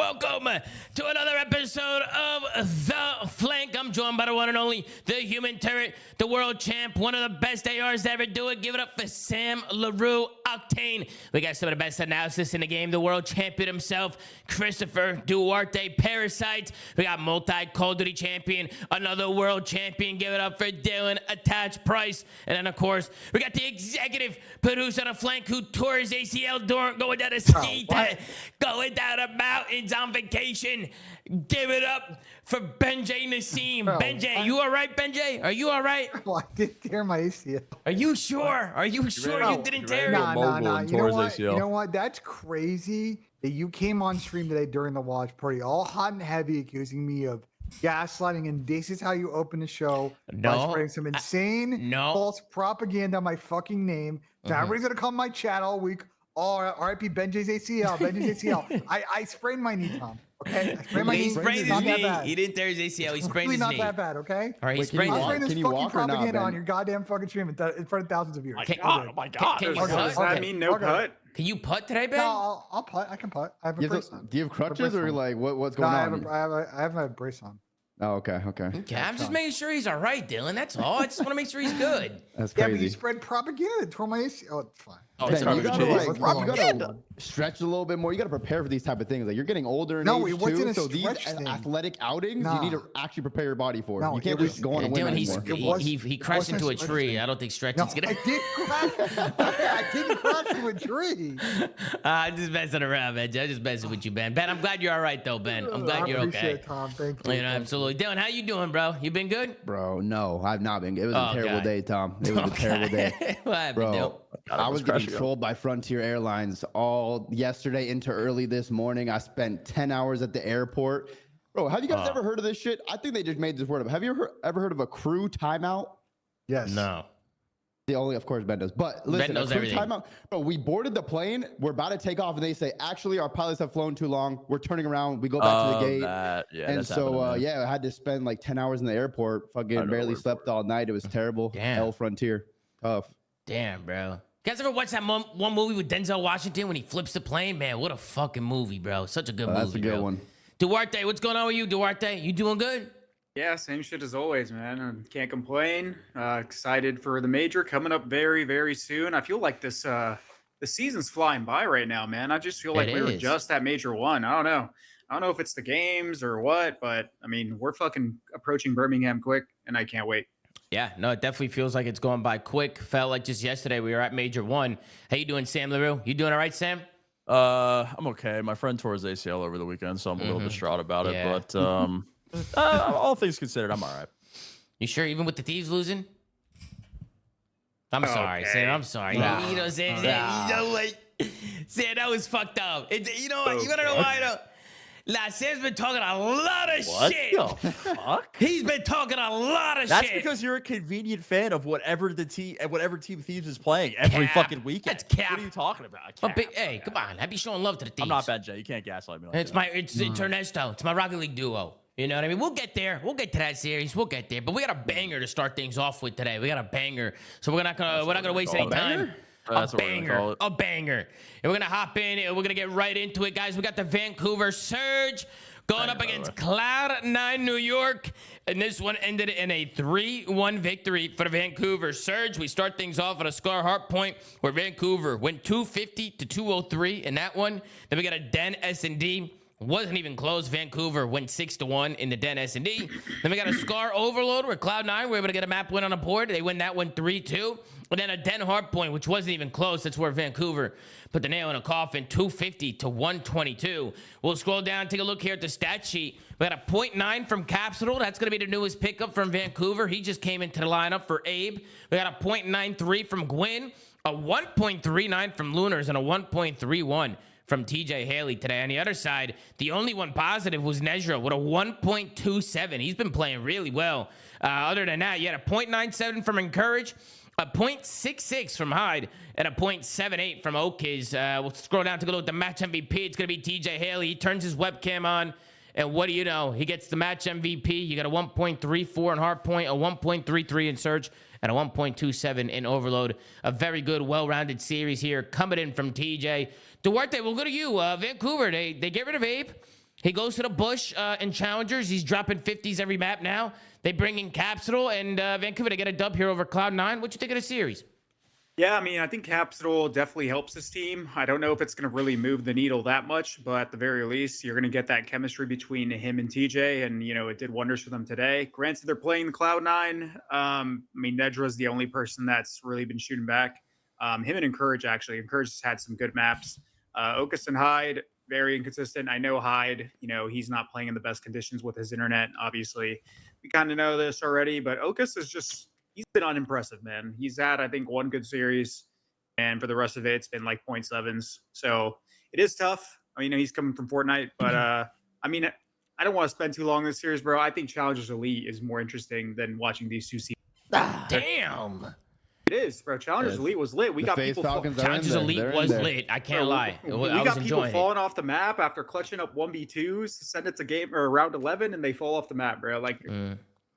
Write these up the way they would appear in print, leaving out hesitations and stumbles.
welcome to another episode of The Flank. I'm joined by the one and only, the human turret, the world champ, one of the best ARs to ever do it. Give it up for Sam LaRue, Octane. We got some of the best analysis in the game. The world champion himself, Christopher Duarte, Parasite. We got multi-Call of Duty champion, another world champion. Give it up for Dylan Attach Price. And then, of course, we got the executive producer on The Flank who tore his ACL going down a ski going down the mountains on vacation. Give it up for Benj Nissim. Benj, you all right, Benj? Are you all right? Well, I did tear my ACL. Are you sure? Are you sure you didn't tear it? Nah. You know what? That's crazy that you came on stream today during the watch party, all hot and heavy, accusing me of gaslighting, and this is how you open the show by spreading some insane false propaganda on my fucking name. So everybody's gonna come my chat all week. Oh, R.I.P. Benji's ACL. Benji's ACL. I sprained my knee, Tom. Okay, I sprained my knee. He sprained his knee. He didn't tear his ACL. He sprained his knee. Not that bad, okay? All right, he sprained his knee. Can you walk or not, on your goddamn fucking stream in front of thousands of viewers. Oh my god! Does that mean no putt? Can you putt today, Ben? No, I'll putt. I can putt. I have a brace on. Do you have crutches or like what's going on? I have my brace on. Oh, okay. I'm just making sure he's all right, Dylan. That's all. I just want to make sure he's good. That's crazy. Yeah, but you spread propaganda. Tore my ACL. Oh, it's fine. Oh, Ben, you gotta stretch a little bit more. You gotta prepare for these type of things. Like you're getting older in age too, so these athletic outings you need to actually prepare your body for. You can't just go on a whim anymore. He crashed into a tree. I don't think stretching's gonna. I didn't crash into a tree. I'm just messing around, man. I'm just messing with you, Ben. Ben, I'm glad you're all right though, Ben. I'm glad you're okay. Tom, thank you. You know, absolutely. Dylan, how you doing, bro? You been good? Bro, no, I've not been. It was a terrible day, Tom. It was a terrible day. What happened, bro? I was getting trolled by Frontier Airlines all yesterday into early this morning. I spent 10 hours at the airport. Bro, have you guys ever heard of this shit? I think they just made this word up. Have you ever heard of a crew timeout? Yes. No. The only, of course, Ben does. But listen, Ben knows a crew timeout. Bro, we boarded the plane. We're about to take off, and they say, actually, our pilots have flown too long. We're turning around. We go back to the gate. And so, I had to spend like 10 hours in the airport. Fucking barely slept all night. It was terrible. Damn. Hell Frontier. Tough. Damn, bro. You guys ever watch that one movie with Denzel Washington when he flips the plane? Man, what a fucking movie, bro. Such a good movie, That's a good one. Duarte, what's going on with you, Duarte? You doing good? Yeah, same shit as always, man. I can't complain. Excited for the major coming up very, very soon. I feel like this the season's flying by right now, man. I just feel like we were just at major one. I don't know. I don't know if it's the games or what, but I mean, we're fucking approaching Birmingham quick, and I can't wait. Yeah, no, it definitely feels like it's going by quick. Felt like just yesterday we were at Major 1. How you doing, Sam LaRue? You doing all right, Sam? I'm okay. My friend tore his ACL over the weekend, so I'm a little distraught about it. But all things considered, I'm all right. You sure, even with the Thieves losing? I'm sorry, Sam. I'm sorry. Nah. You know, Sam, you know what? Sam, that was fucked up. You know what? You want to know why, though? Sam's been talking a lot of shit. What the fuck? He's been talking a lot of shit. That's because you're a convenient fan of whatever team Thieves is playing every fucking weekend. That's cap. What are you talking about? Hey, come on. I be showing love to the Thieves. I'm not Benj. You can't gaslight me like that. It's Ernesto. It's my Rocket League duo. You know what I mean? We'll get there. We'll get to that series. We'll get there. But we got a banger to start things off with today. We got a banger. So we're not gonna waste any time. A banger. And we're gonna hop in and we're gonna get right into it, guys. We got the Vancouver Surge going up against Cloud9 New York, and this one ended in a 3-1 victory for the Vancouver Surge. We start things off at a Scar Heart Point where Vancouver went 250 to 203 in that one. Then we got a Den S&D. Wasn't even close. Vancouver went 6-1 in the Den S&D. Then we got a Scar Overload where Cloud9 were able to get a map win on the board. They win that one 3-2. And then a Den Hardpoint, which wasn't even close. That's where Vancouver put the nail in a coffin, 250 to 122. We'll scroll down, take a look here at the stat sheet. We got a 0.9 from Capsidal. That's going to be the newest pickup from Vancouver. He just came into the lineup for Abe. We got a 0.93 from Gwyn, a 1.39 from Lunars, and a 1.31 from TJ Haley today. On the other side, the only one positive was Nezra with a 1.27. He's been playing really well. Other than that, you had a 0.97 from Encourage, a 0.66 from Hyde, and a 0.78 from Okiz. We'll scroll down to go look at the match MVP. It's going to be TJ Haley. He turns his webcam on, and what do you know? He gets the match MVP. You got a 1.34 in Hardpoint, a 1.33 in Surge, and a 1.27 in Overload. A very good, well-rounded series here coming in from TJ. Duarte, we'll go to you. Vancouver, they get rid of Abe. He goes to the bush in Challengers. He's dropping 50s every map now. They bring in Capsidal and Vancouver to get a dub here over Cloud9. What you think of the series? Yeah, I mean, I think Capsidal definitely helps this team. I don't know if it's going to really move the needle that much, but at the very least, you're going to get that chemistry between him and TJ, and, you know, it did wonders for them today. Granted, they're playing the Cloud9. I mean, Nedra's the only person that's really been shooting back. Him and Encourage, actually. Encourage has had some good maps. Ocus and Hyde, very inconsistent. I know Hyde, you know, he's not playing in the best conditions with his internet, obviously. We kind of know this already, but Ocus is just... he's been unimpressive, man. He's had, I think, one good series, and for the rest of it, it's been like 0.7s. So it is tough. I mean, he's coming from Fortnite, but I mean, I don't want to spend too long in this series, bro. I think Challengers Elite is more interesting than watching these two seasons. Damn. It is, bro. Challengers Elite was lit. We got FaZe people. Challengers Elite was lit. I can't lie. We got people falling off the map after clutching up 1v2s, send it to game or round 11, and they fall off the map, bro. Like.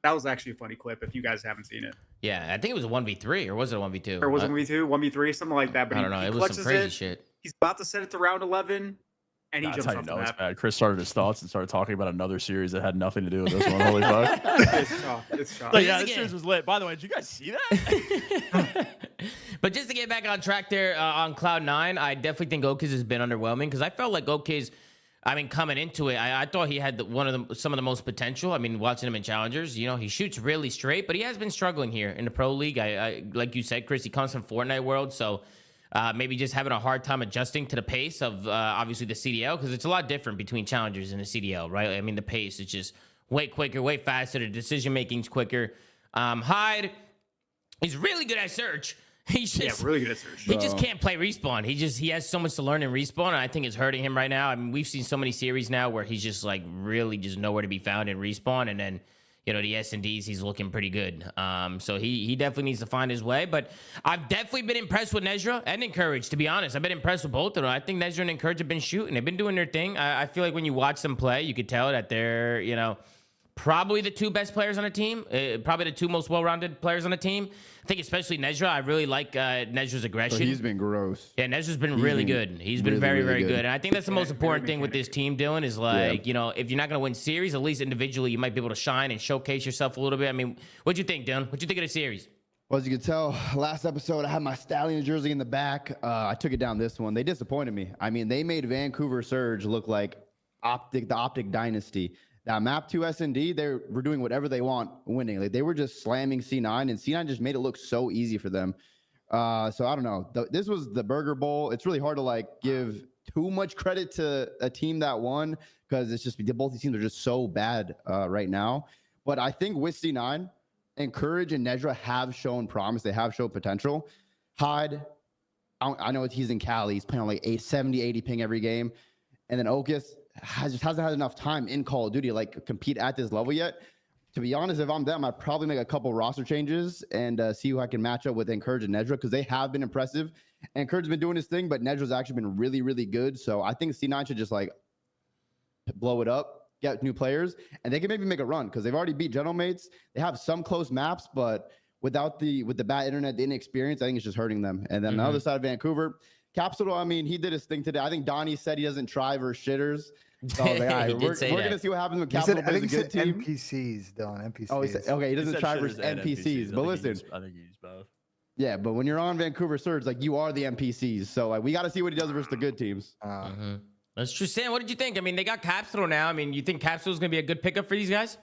That was actually a funny clip if you guys haven't seen it. Yeah, I think it was a 1v3, or was it a 1v2? Or was it 1v2, 1v3, something like that. But I don't know. It was some crazy shit. He's about to send it to round 11, and he jumps off the map. Bad. Chris started his thoughts and started talking about another series that had nothing to do with this one. Holy fuck. It's tough. It's tough. But yeah, this series was lit. By the way, did you guys see that? But just to get back on track there on Cloud9, I definitely think Ocus has been underwhelming because I felt like Ocus... I mean, coming into it, I thought he had some of the most potential. I mean, watching him in Challengers, you know, he shoots really straight, but he has been struggling here in the Pro League. I like you said, Chris, he comes from Fortnite world, so maybe just having a hard time adjusting to the pace of obviously the CDL, because it's a lot different between Challengers and the CDL, right? I mean, the pace is just way quicker, way faster. The decision making's quicker. Hyde, he's really good at search. He's just really good at search. He just can't play respawn. He has so much to learn in respawn, and I think it's hurting him right now. I mean, we've seen so many series now where he's just like really just nowhere to be found in respawn, and then you know the S&Ds he's looking pretty good. So he definitely needs to find his way. But I've definitely been impressed with Nezra and Encourage. To be honest, I've been impressed with both of them. I think Nezra and Encourage have been shooting. They've been doing their thing. I feel like when you watch them play, you could tell that they're probably the two best players on the team, probably the two most well-rounded players on the team. I think especially Nezra. I really like Nezra's aggression. So he's been gross. Yeah, Nezra's been really good. He's been very, very good. And I think that's the most important thing with this team, Dylan, is like, you know, if you're not going to win series, at least individually, you might be able to shine and showcase yourself a little bit. I mean, what'd you think, Dylan? What'd you think of the series? Well, as you can tell, last episode, I had my Stallion jersey in the back. I took it down this one. They disappointed me. I mean, they made Vancouver Surge look like the Optic Dynasty. That map 2 S&D, they were doing whatever they want winning. Like, they were just slamming C9, and C9 just made it look so easy for them. So I don't know. This was the Burger Bowl. It's really hard to like give too much credit to a team that won because it's just both these teams are just so bad right now. But I think with C9, Encourage and Nezra have shown promise. They have shown potential. Hyde, I know he's in Cali. He's playing on like 70, 80 ping every game. And then Ocus just hasn't had enough time in Call of Duty to like compete at this level yet. To be honest, if I'm them, I'd probably make a couple roster changes and see who I can match up with Encourage and Nezra because they have been impressive. Encourage's been doing his thing, but Nezra's actually been really, really good. So I think C9 should just like blow it up, get new players, and they can maybe make a run because they've already beat Gentlemates. They have some close maps, but with the bad internet, the inexperience, I think it's just hurting them. And then the other side of Vancouver, Capsidal, I mean, he did his thing today. I think Donnie said he doesn't try versus shitters. So like, right, we're going to see what happens when Capsidal plays a good team. NPCs, Dylan, NPCs. Oh, okay, he doesn't try versus NPCs. But listen, I think he used both. Yeah, but when you're on Vancouver Surge, like you are the NPCs. So we got to see what he does versus the good teams. That's true. Sam, what did you think? I mean, they got Capsidal now. I mean, you think Capsidal's going to be a good pickup for these guys?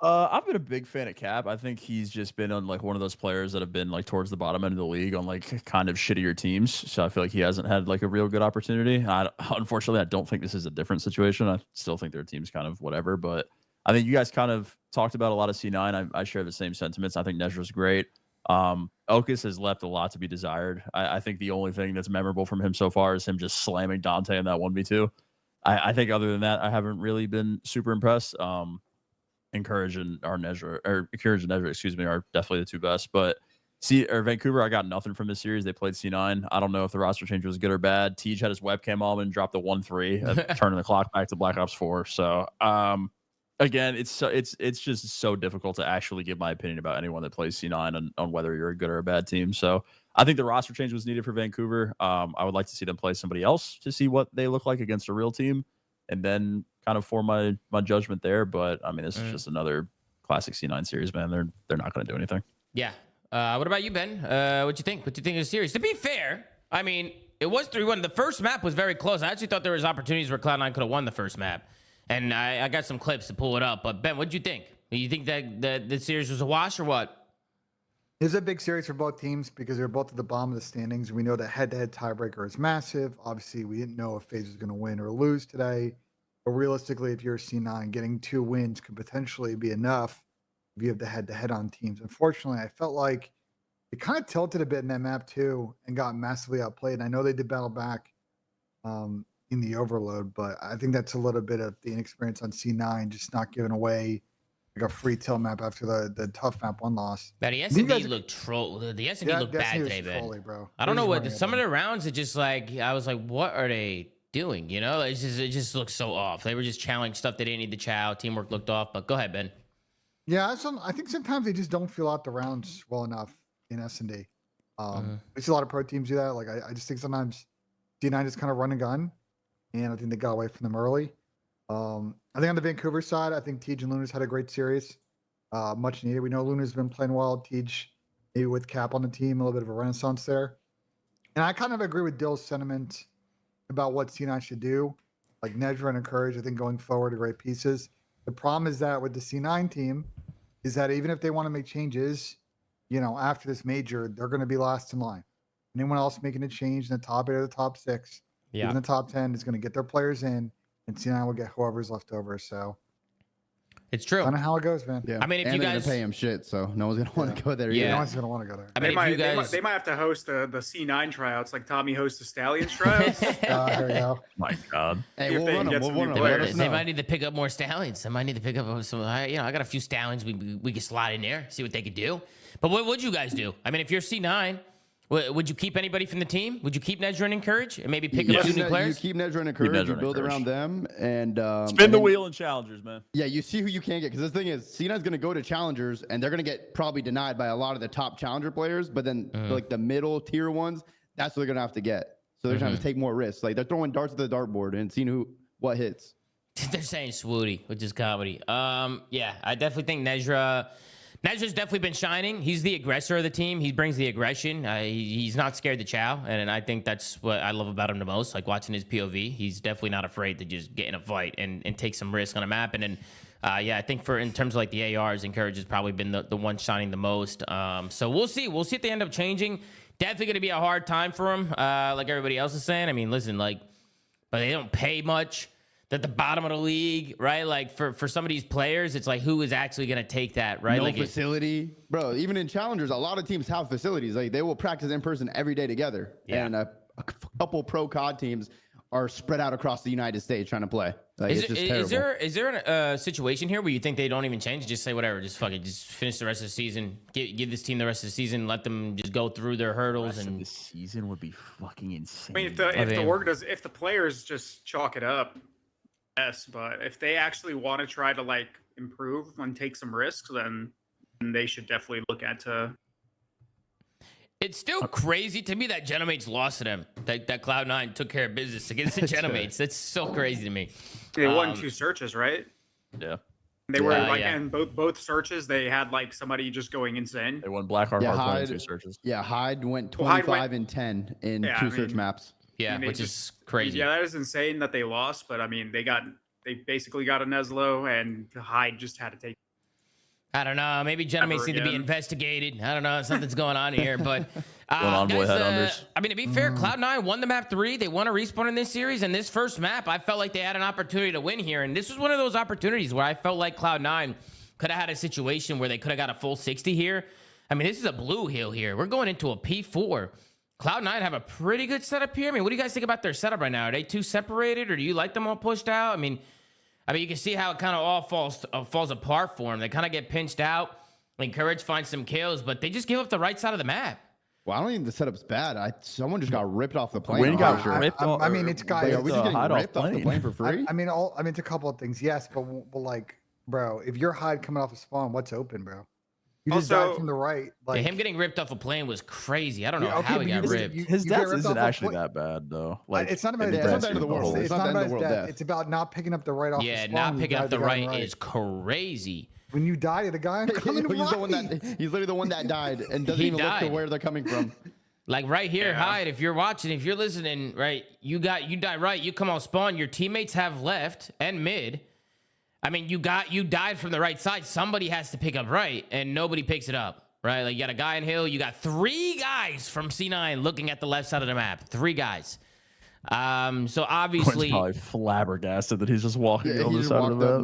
I've been a big fan of Cap. I think he's just been on like one of those players that have been like towards the bottom end of the league on like kind of shittier teams. So I feel like he hasn't had like a real good opportunity. Unfortunately, I don't think this is a different situation. I still think their team's kind of whatever, but I think you guys kind of talked about a lot of C9. I share the same sentiments. I think Nezra's great. Ocus has left a lot to be desired. I think the only thing that's memorable from him so far is him just slamming Dante in that 1v2. I think other than that, I haven't really been super impressed. Encourage and Nezra, excuse me, are definitely the two best. But Vancouver, I got nothing from this series. They played C9. I don't know if the roster change was good or bad. Tej had his webcam on and dropped the 1-3, turning the clock back to Black Ops 4. So again, it's just so difficult to actually give my opinion about anyone that plays C9 on whether you're a good or a bad team. So I think the roster change was needed for Vancouver. I would like to see them play somebody else to see what they look like against a real team, and then kind of form my judgment there. But I mean, this is just another classic C9 series, man. They're not going to do anything. Yeah. What about you, Ben? What you think? What you think of the series? To be fair, I mean, it was 3-1. The first map was very close. I actually thought there was opportunities where Cloud9 could have won the first map, and I got some clips to pull it up. But Ben, what did you think? You think that the series was a wash or what? It's a big series for both teams because they're both at the bottom of the standings. We know the head-to-head tiebreaker is massive. Obviously, we didn't know if FaZe was going to win or lose today. But realistically, if you're C9, getting 2 wins could potentially be enough if you have the head-to-head on teams. Unfortunately, I felt like it kind of tilted a bit in that map too and got massively outplayed. I know they did battle back in the overload, but I think that's a little bit of the inexperience on C9, just not giving away like a free tilt map after the tough map 1 loss. But the S&D looked troll. The S&D looked bad today, man. Bro. I don't know what some of the rounds. It just like I was like, what are they doing? You know, it just looks so off. They were just challenging stuff they didn't need to chow. Teamwork looked off. But go ahead, Ben. Yeah, I think sometimes they just don't feel out the rounds well enough in S&D. We see a lot of pro teams do that. Like I just think sometimes D9 just kind of run and gun, and I think they got away from them early. I think on the Vancouver side, I think Tej and Luna's had a great series, much needed. We know Luna's been playing well. Tej, maybe with Cap on the team, a little bit of a renaissance there. And I kind of agree with Dill's sentiment about what C9 should do. Like Nejra and Encourage, I think going forward are great pieces. The problem is that with the C9 team is that even if they want to make changes, you know, after this major, they're going to be last in line. Anyone else making a change in the top 8 or the top 6, even the top 10 is going to get their players in, and C9 will get whoever's left over. So it's true. Kind of how it goes, man. Yeah. I mean, if you guys pay him shit, so no one's gonna want to go there. No one's gonna want to go there. I mean, they might have to host the C9 tryouts, like Tommy hosts the Stallions tryouts. There we go. My God. Hey, we'll run them. They might need to pick up more Stallions. They might need to pick up some. You know, I got a few Stallions we could slide in there, see what they could do. But what would you guys do? I mean, if you're C9, would you keep anybody from the team? Would you keep Nejra and Encourage and maybe pick up 2 new players? You keep Nejra and Encourage. You build around them and spin the wheel in challengers, man. Yeah, you see who you can get, because the thing is, C9's going to go to challengers and they're going to get probably denied by a lot of the top challenger players. But then like the middle tier ones, that's what they're going to have to get. So they're trying to take more risks. Like they're throwing darts at the dartboard and seeing what hits. They're saying Swooty, which is comedy. Yeah, I definitely think Nejra's definitely been shining. He's the aggressor of the team. He brings the aggression. He's not scared to chow, and I think that's what I love about him the most. Like watching his POV, he's definitely not afraid to just get in a fight and take some risk on a map. And then, yeah, I think in terms of like the ARs, Encourage has probably been the one shining the most. So we'll see. We'll see if they end up changing. Definitely going to be a hard time for him, like everybody else is saying. I mean, listen, like, but they don't pay much. They're at the bottom of the league, right? Like for some of these players, it's like who is actually going to take that, right? No like facility, bro. Even in challengers, a lot of teams have facilities. Like they will practice in person every day together. Yeah. And a couple pro COD teams are spread out across the United States trying to play. Like, is there a situation here where you think they don't even change? Just say whatever, just fuck it, just finish the rest of the season. Give this team the rest of the season. Let them just go through their hurdles. And the season would be fucking insane. I mean, if the players just chalk it up. Yes, but if they actually want to try to like improve and take some risks, then they should definitely look at It's still crazy to me that Genomates lost to them. That Cloud9 took care of business against the Genomates. That's so crazy to me. They won 2 searches, right? Yeah. They were and both searches they had like somebody just going insane. They won Blackheart Hardpoint 2 searches. Yeah, Hyde went 25 and 10 in 2 search maps. Yeah, which is crazy. Yeah, that is insane that they lost, but I mean, they basically got a Neslo, and Hyde just had to take. I don't know. Maybe Genomates need to be investigated. I don't know. Something's going on here, but guys, I mean, to be fair, Cloud9 won the map 3. They won a respawn in this series, and this first map, I felt like they had an opportunity to win here, and this was one of those opportunities where I felt like Cloud9 could have had a situation where they could have got a full 60 here. I mean, this is a blue hill here. We're going into a P4. Cloud9 have a pretty good setup here. I mean, what do you guys think about their setup right now? Are they too separated, or do you like them all pushed out? I mean, you can see how it kind of all falls apart for them. They kind of get pinched out. Encourage finds some kills, but they just give up the right side of the map. Well, I don't think the setup's bad. Someone just got ripped off the plane. Win got ripped off. I mean, it's guys. Are we just getting ripped off the plane for free? I mean, it's a couple of things. Yes, but like, bro, if you're Hyde coming off a spawn, what's open, bro? You just died from the right. Like, him getting ripped off a plane was crazy. I don't know how he got ripped. His death isn't actually that bad, though. Like, it's not about the end of the world. It's not about his death. It's about not picking up the right off the spawn. Not picking up the right is crazy. When you die, the guy coming he's literally the one that died and doesn't even look to where they're coming from. Like right here, Hyde, if you're watching, if you're listening, right, you die right, you come on spawn, your teammates have left and mid. I mean, you died from the right side. Somebody has to pick up right, and nobody picks it up, right? Like, you got a guy in hill, you got 3 guys from C9 looking at the left side of the map. 3 guys. So obviously, Quinn's probably flabbergasted that he's just walking on the side of the map.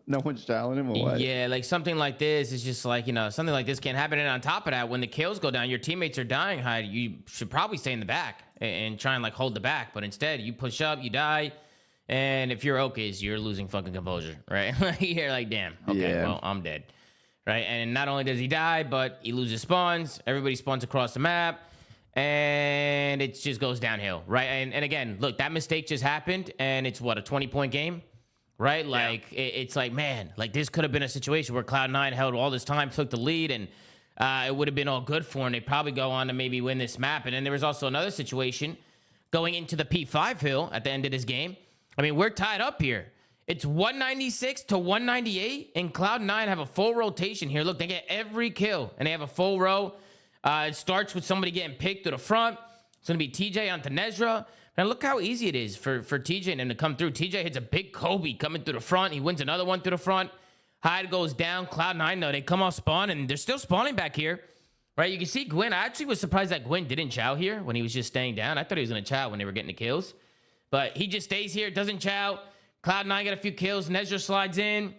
No one's challenging him away. Yeah, like something like this is just like, something like this can't happen. And on top of that, when the kills go down, your teammates are dying. Hyde, you should probably stay in the back and try and like hold the back. But instead, you push up, you die. And if you're Okis, you're losing fucking composure, right? You're like, damn, okay, well, I'm dead, right? And not only does he die, but he loses spawns. Everybody spawns across the map, and it just goes downhill, right? And again, look, that mistake just happened, and it's what, a 20-point game, right? Like, it's like, man, like this could have been a situation where Cloud9 held all this time, took the lead, and it would have been all good for him. They'd probably go on to maybe win this map. And then there was also another situation going into the P5 hill at the end of this game. I mean, we're tied up here. It's 196 to 198, and Cloud9 have a full rotation here. Look, they get every kill, and they have a full row. It starts with somebody getting picked to the front. It's going to be TJ onto Nezra. And look how easy it is for TJ and him to come through. TJ hits a big Kobe coming through the front. He wins another one through the front. Hyde goes down. Cloud9, though, they come off spawn, and they're still spawning back here. Right, you can see Gwyn. I actually was surprised that Gwyn didn't chow here when he was just staying down. I thought he was going to chow when they were getting the kills. But he just stays here, doesn't chow. Cloud9 got a few kills. Nezra slides in.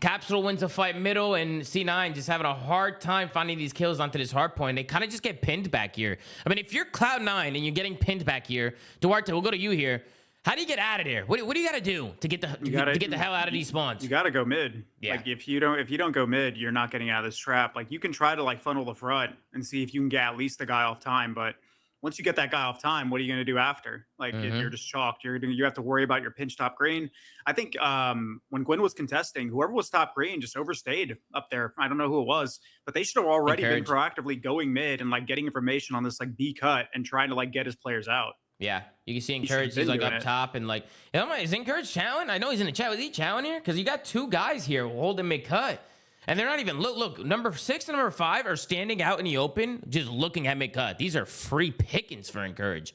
Capsidal wins a fight middle, and C9 just having a hard time finding these kills onto this hard point. They kind of just get pinned back here. I mean, if you're Cloud9 and you're getting pinned back here, Duarte, we'll go to you here. How do you get out of there? What do you got to do to get the hell out of these spawns? You got to go mid. Yeah. Like if you don't go mid, you're not getting out of this trap. Like you can try to like funnel the front and see if you can get at least the guy off time, but once you get that guy off time, what are you going to do after? Like you're just chalked. You have to worry about your pinch top green. I think when Gwyn was contesting, whoever was top green just overstayed up there. I don't know who it was, but they should have already been proactively going mid and like getting information on this like B cut and trying to like get his players out. Yeah, you can see Encourage is like up top and like, is Encourage chowing? I know he's in the chat. Was he chowing here? Because you got 2 guys here holding mid cut. And they're not even, look, number 6 and number 5 are standing out in the open, just looking at mid-cut. These are free pickings for Encourage.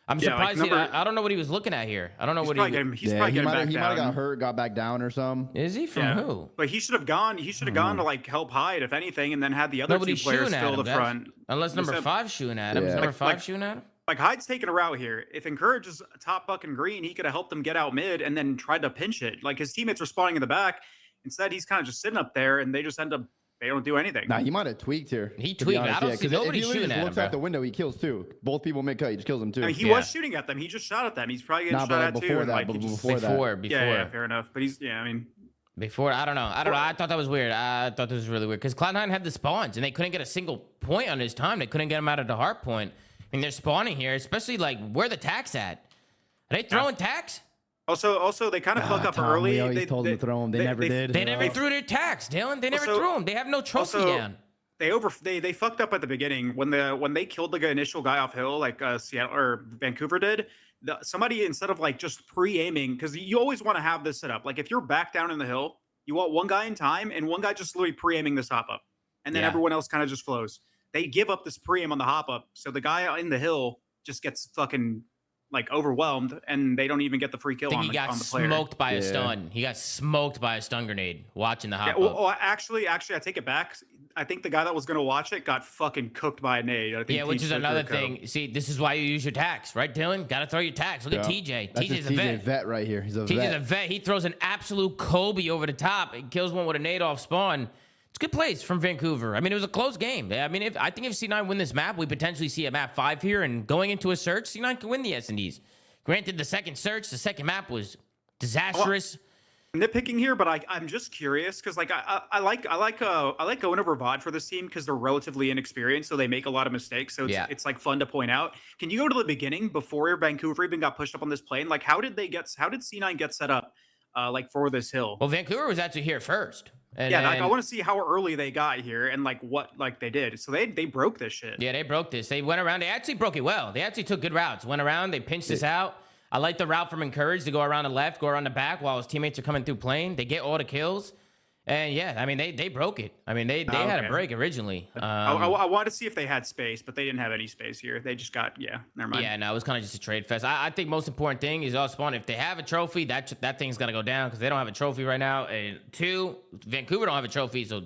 I'm surprised. I don't know what he was looking at here. I don't know what he might have got hurt, got back down or something. Is he from who? But he should have gone. He should have gone to like help Hyde, if anything, and then had the other 2 players fill the front. Unless number 5 shooting at him. Is number 5 shooting at him? Like Hyde's taking a route here. If Encourage is top fucking green, he could have helped them get out mid and then tried to pinch it. Like his teammates are spawning in the back. Instead, he's kind of just sitting up there, and they just end up. They don't do anything. Nah, he might have tweaked here. He tweaked. I don't see nobody shooting at him. Looks out the window, he kills 2. Both people mid cut. He just kills them too. I mean, he was shooting at them. He just shot at them. He's probably getting shot at too. Before. Yeah, fair enough. But he's I mean. Before, I don't know. I thought that was weird. I thought this was really weird because Cloud9 had the spawns, and they couldn't get a single point on his time. They couldn't get him out of the hard point. I mean, they're spawning here, especially like where the tax at. Are they throwing tax? Also, they kind of fuck up early. We always told them to throw them. They never did. They never threw their tax, Dylan. They never threw them. They have no trophy down. They fucked up at the beginning when they killed the initial guy off hill, like Seattle or Vancouver did. Somebody, instead of like just pre-aiming, because you always want to have this set up. Like if you're back down in the hill, you want one guy in time and one guy just literally pre-aiming this hop up, and then everyone else kind of just flows. They give up this pre-aim on the hop up, so the guy in the hill just gets fucking like overwhelmed, and they don't even get the free kill on the player. He got smoked by a stun. He got smoked by a stun grenade watching the hop up. Well, actually, I take it back. I think the guy that was going to watch it got fucking cooked by a nade. I think which is another thing. See, this is why you use your tax, right, Dylan? Got to throw your tax. Look at TJ. TJ's a vet right here. He's a TJ's a vet. He throws an absolute Kobe over the top and kills one with a nade off spawn. It's good plays from Vancouver. I mean, it was a close game. I mean, I think if C9 win this map, we potentially see a map 5 here, and going into a search, C9 can win the S&Ds. Granted, the second search, the second map was disastrous. Nitpicking here, but I'm just curious because like I like going over VOD for this team because they're relatively inexperienced, so they make a lot of mistakes. So it's like fun to point out. Can you go to the beginning before Vancouver even got pushed up on this plane? Like how did C9 get set up like for this hill? Well, Vancouver was actually here first. And yeah, like I want to see how early they got here and like what like they did. So they broke this shit. Yeah, they broke this. They went around. They actually broke it well. They actually took good routes. Went around. They pinched this out. I like the route from Encourage to go around the left, go around the back while his teammates are coming through plane. They get all the kills. And yeah, I mean, they broke it. I mean, they had a break originally. I wanted to see if they had space, but they didn't have any space here. They just got, never mind. Yeah, no, it was kind of just a trade fest. I think most important thing is Spawn, if they have a trophy, that thing's got to go down because they don't have a trophy right now. And 2, Vancouver don't have a trophy, so,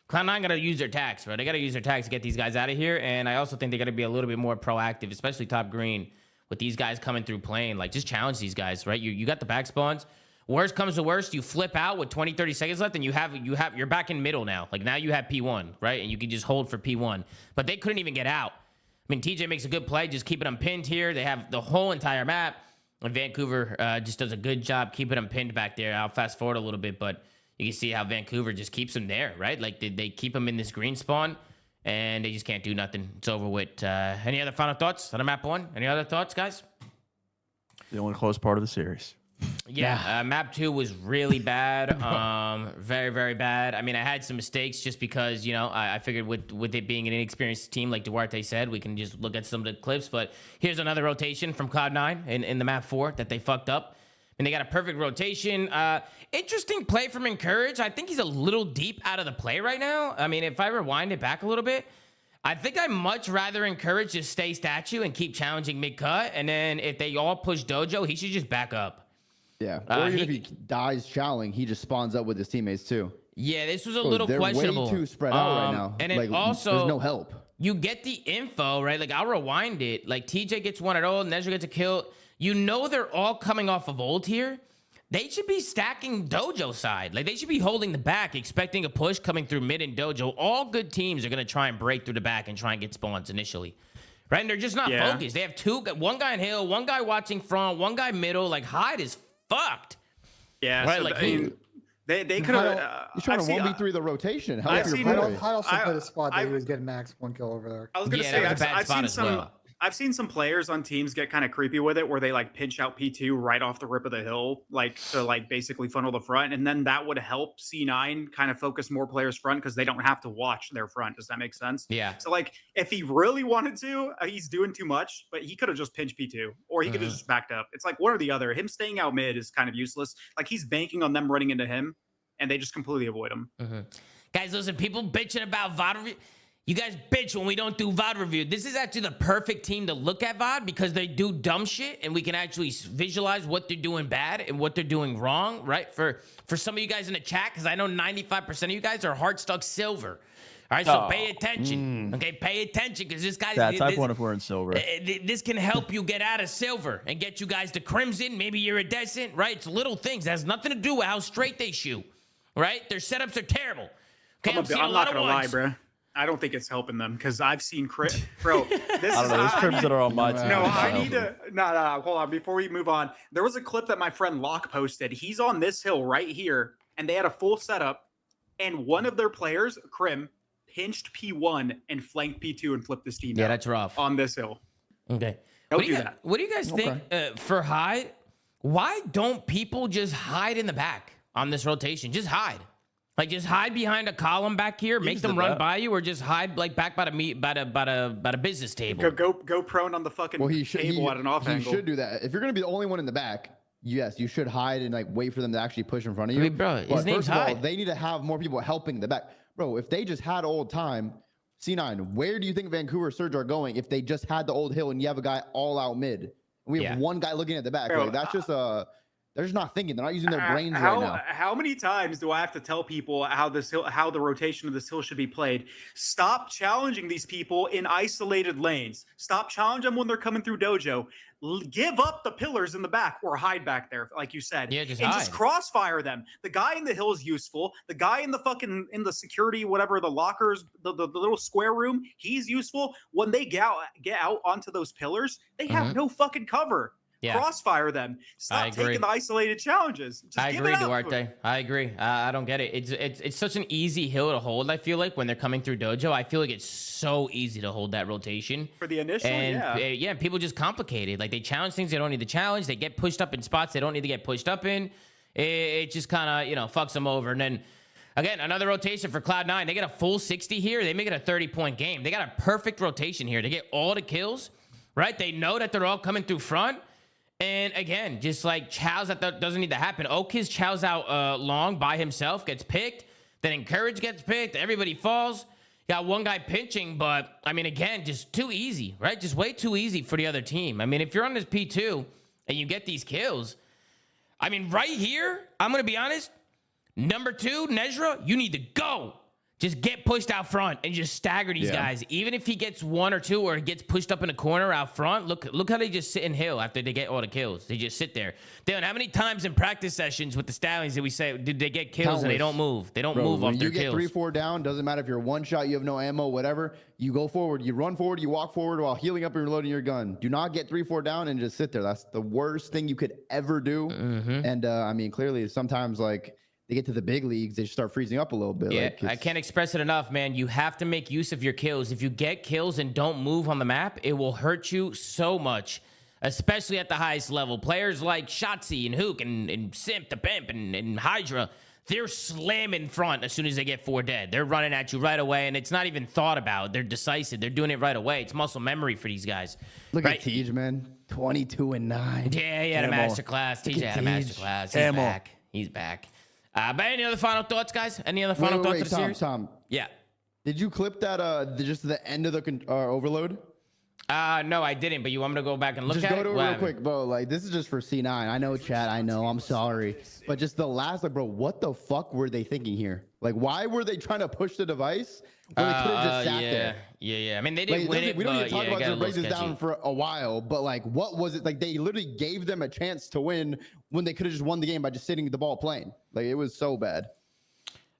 Cloud9 got to use their tax, bro. They got to use their tax to get these guys out of here. And I also think they got to be a little bit more proactive, especially top green, with these guys coming through playing. Like, just challenge these guys, right? You got the back spawns. Worst comes to worst, you flip out with 20, 30 seconds left, and you're back in middle now. Like, now you have P1, right? And you can just hold for P1. But they couldn't even get out. I mean, TJ makes a good play, just keeping them pinned here. They have the whole entire map. And Vancouver just does a good job keeping them pinned back there. I'll fast forward a little bit, but you can see how Vancouver just keeps them there, right? Like, they keep them in this green spawn, and they just can't do nothing. It's over with. Any other final thoughts on the map 1? Any other thoughts, guys? The only close part of the series. Yeah, map 2 was really bad. Very, very bad. I mean, I had some mistakes just because, I figured with it being an inexperienced team, like Duarte said, we can just look at some of the clips. But here's another rotation from Cloud9 in the map 4 that they fucked up. And they got a perfect rotation. Interesting play from Encourage. I think he's a little deep out of the play right now. I mean, if I rewind it back a little bit, I think I'd much rather Encourage to stay statue and keep challenging mid-cut. And then if they all push Dojo, he should just back up. Yeah, or even if he dies challenging, he just spawns up with his teammates too. Yeah, this was a little questionable. They're way too spread out right now. And then also, there's no help. You get the info, right? Like, I'll rewind it. Like, TJ gets one at ult, Nezra gets a kill. They're all coming off of ult here. They should be stacking Dojo side. Like, they should be holding the back, expecting a push coming through mid and Dojo. All good teams are going to try and break through the back and try and get spawns initially. Right? And they're just not focused. They have one guy in hill, one guy watching front, one guy middle. Like, Hyde is fucked. Yeah, right. So like they could have. He's trying to 1v3 the rotation. Hyde also put a spot that he was getting max 1 kill over there. I was gonna say I've seen some players on teams get kind of creepy with it, where they like pinch out P2 right off the rip of the hill, like to like basically funnel the front, and then that would help C9 kind of focus more players front because they don't have to watch their front. Does that make sense? Yeah. So like, if he really wanted to, he's doing too much, but he could have just pinched P2, or he could have just backed up. It's like one or the other. Him staying out mid is kind of useless. Like, he's banking on them running into him, and they just completely avoid him. Guys, listen, people bitching about VOD review. You guys bitch when we don't do VOD review. This is actually the perfect team to look at VOD because they do dumb shit and we can actually visualize what they're doing bad and what they're doing wrong, right? For some of you guys in the chat, because I know 95% of you guys are heart stuck silver. All right, so pay attention. Okay, pay attention because this guy's... Yeah, type 1 if we're in silver. This can help you get out of silver and get you guys to crimson. Maybe you're a decent, right? It's little things. It has nothing to do with how straight they shoot, right? Their setups are terrible. Okay, I'm not going to lie, bro. I don't think it's helping them because I've seen bro. This I don't know. There's crims that are on my team. No, I need to. No, hold on. Before we move on, there was a clip that my friend Locke posted. He's on this hill right here, and they had a full setup, and one of their players, Crim, pinched P1 and flanked P2 and flipped this team. Yeah, that's rough on this hill. Okay, don't do that. What do you guys think for Hyde? Why don't people just hide in the back on this rotation? Just hide. Like, just hide behind a column back here, make them run by you, or just hide like back by the business table. Go prone on the fucking table at an off angle. You should do that. If you're gonna be the only one in the back, yes, you should hide and like wait for them to actually push in front of you. I mean, bro, his name's Hyde. They need to have more people helping the back. Bro, if they just had old time, C9, where do you think Vancouver Surge are going if they just had the old hill and you have a guy all out mid? And we have one guy looking at the back. Bro, like, that's just they're just not thinking. They're not using their brains right now. How many times do I have to tell people how the rotation of this hill should be played? Stop challenging these people in isolated lanes. Stop challenging them when they're coming through Dojo. Give up the pillars in the back or hide back there, like you said. Yeah, just just crossfire them. The guy in the hill is useful. The guy in the security, whatever, the lockers, the little square room, he's useful. When they get out onto those pillars, they have no fucking cover. Yeah. Crossfire them. Stop taking the isolated challenges. I agree, Duarte. I agree. I don't get it. It's such an easy hill to hold. I feel like when they're coming through Dojo, I feel like it's so easy to hold that rotation for the initial. And people just complicate it. Like, they challenge things they don't need to challenge. They get pushed up in spots they don't need to get pushed up in. It just kind of fucks them over. And then Again, another rotation for Cloud9. They get a full 60 here. They make it a 30-point game. They got a perfect rotation here. They get all the kills, right? They know that they're all coming through front. And again, just like Chow's, that doesn't need to happen. Okiz Chow's out long by himself, gets picked. Then Encourage gets picked. Everybody falls. Got one guy pinching, but I mean, again, just too easy, right? Just way too easy for the other team. I mean, if you're on this P2 and you get these kills, I mean, right here, I'm going to be honest, number 2, Nezra, you need to go. Just get pushed out front and just stagger these guys. Even if he gets 1 or 2 or he gets pushed up in a corner out front, look how they just sit and heal after they get all the kills. They just sit there. Dylan, how many times in practice sessions with the Stallions did we say, did they get kills Countless. And they don't move? They don't move off their kills. When you get 3-4 down, doesn't matter if you're one shot, you have no ammo, whatever. You go forward, you run forward, you walk forward while healing up and reloading your gun. Do not get 3-4 down and just sit there. That's the worst thing you could ever do. And I mean, clearly sometimes like, they get to the big leagues, they start freezing up a little bit. Yeah, I can't express it enough, man. You have to make use of your kills. If you get kills and don't move on the map, it will hurt you so much, especially at the highest level. Players like Shotzi and Hook and Simp the Pimp and Hydra, they're slamming front as soon as they get 4 dead. They're running at you right away, and it's not even thought about. They're decisive. They're doing it right away. It's muscle memory for these guys. Look at Tej, man. 22-9. Yeah, he had a masterclass. TJ had a masterclass. He's back. He's back. But any other final thoughts, guys? Any other final thoughts for the series? Tom, yeah. Did you clip that just the end of the overload? No, I didn't. But you want me to go back and look at it? Just go to it real quick, bro. Like, this is just for C9. I know, chat. I know. I'm sorry. But just the last, like, bro, what the fuck were they thinking here? Like, why were they trying to push the device? They could have just sat there. Yeah. I mean, they didn't win it. We don't even talk about their break down for a while, but like, what was it? Like, they literally gave them a chance to win when they could have just won the game by just sitting the ball playing. Like, it was so bad.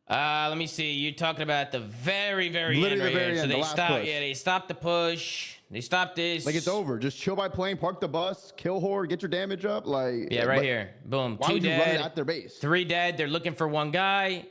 Let me see. You're talking about the very, very end right here. So they stopped. Yeah, they stopped the push. They stopped this. Like, it's over. Just chill by playing. Park the bus. Kill whore. Get your damage up. Like, yeah, right here. Boom. 2 dead. Run it at their base? 3 dead. They're looking for 1 guy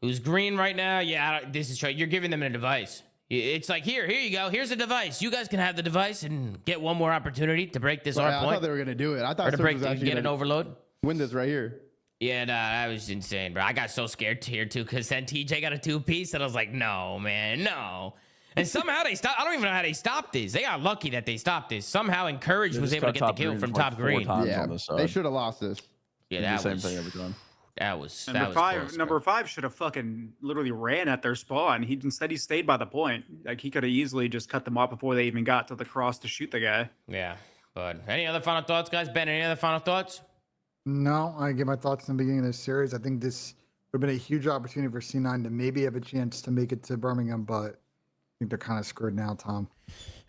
who's green right now. Yeah, this is right. You're giving them a device. It's like, here you go. Here's a device. You guys can have the device and get 1 more opportunity to break this point. I thought they were gonna do it. I thought to break, get an overload. Win this right here. Yeah, no, that was insane, bro. I got so scared here too because then TJ got a 2-piece and I was like, no, man, no. And somehow they stopped. I don't even know how they stopped this. They got lucky that they stopped this. Somehow Encourage was able to get the kill from top green. Yeah, they should have lost this. Yeah, that was the same thing every time. That was number five should have fucking literally ran at their spawn. Instead he stayed by the point. Like, he could have easily just cut them off before they even got to the cross to shoot the guy. Yeah, but any other final thoughts, guys? Ben, any other final thoughts? No, I give my thoughts in the beginning of this series. I think this would have been a huge opportunity for C9 to maybe have a chance to make it to Birmingham, but I think they're kind of screwed now, Tom.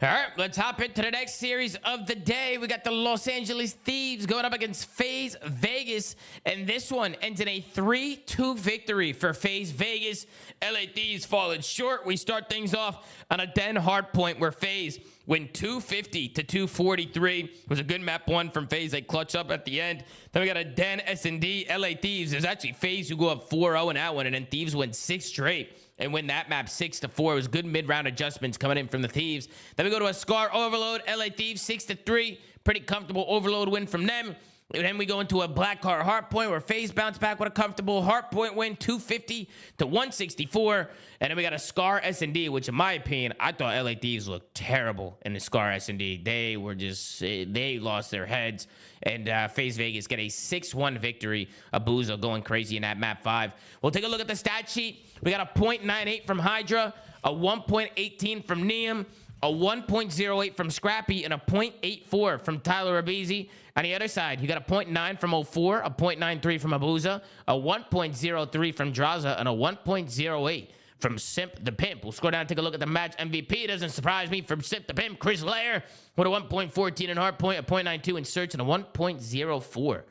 All right, let's hop into the next series of the day. We got the Los Angeles Thieves going up against FaZe Vegas, and this one ends in a 3-2 victory for FaZe Vegas. LA Thieves falling short. We start things off on a Den hardpoint where FaZe win 250 to 243. It was a good map 1 from FaZe. They clutch up at the end. Then we got a Den S&D. LA Thieves. There's actually FaZe who go up 4-0 in that one, and then Thieves win 6 straight and win that map 6-4. It was good mid-round adjustments coming in from the Thieves. Then we go to a Scar Overload. LA Thieves 6-3. Pretty comfortable Overload win from them. And then we go into a Black Heart Hardpoint where FaZe bounced back with a comfortable Hardpoint win, 250 to 164. And then we got a Scar S&D, which in my opinion, I thought LA Thieves looked terrible in the Scar S&D. They were just, they lost their heads. And FaZe Vegas get a 6-1 victory. Abuza going crazy in that map 5. We'll take a look at the stat sheet. We got a 0.98 from Hydra, a 1.18 from Nissim, a 1.08 from Scrappy, and a 0.84 from Tyler Abizi. On the other side, you got a 0.9 from 04, a 0.93 from Abuza, a 1.03 from Draza, and a 1.08 from Simp the Pimp. We'll scroll down and take a look at the match MVP. It doesn't surprise me from Simp the Pimp. Chris Lair with a 1.14 in Hardpoint, a 0.92 in Search, and a 1.04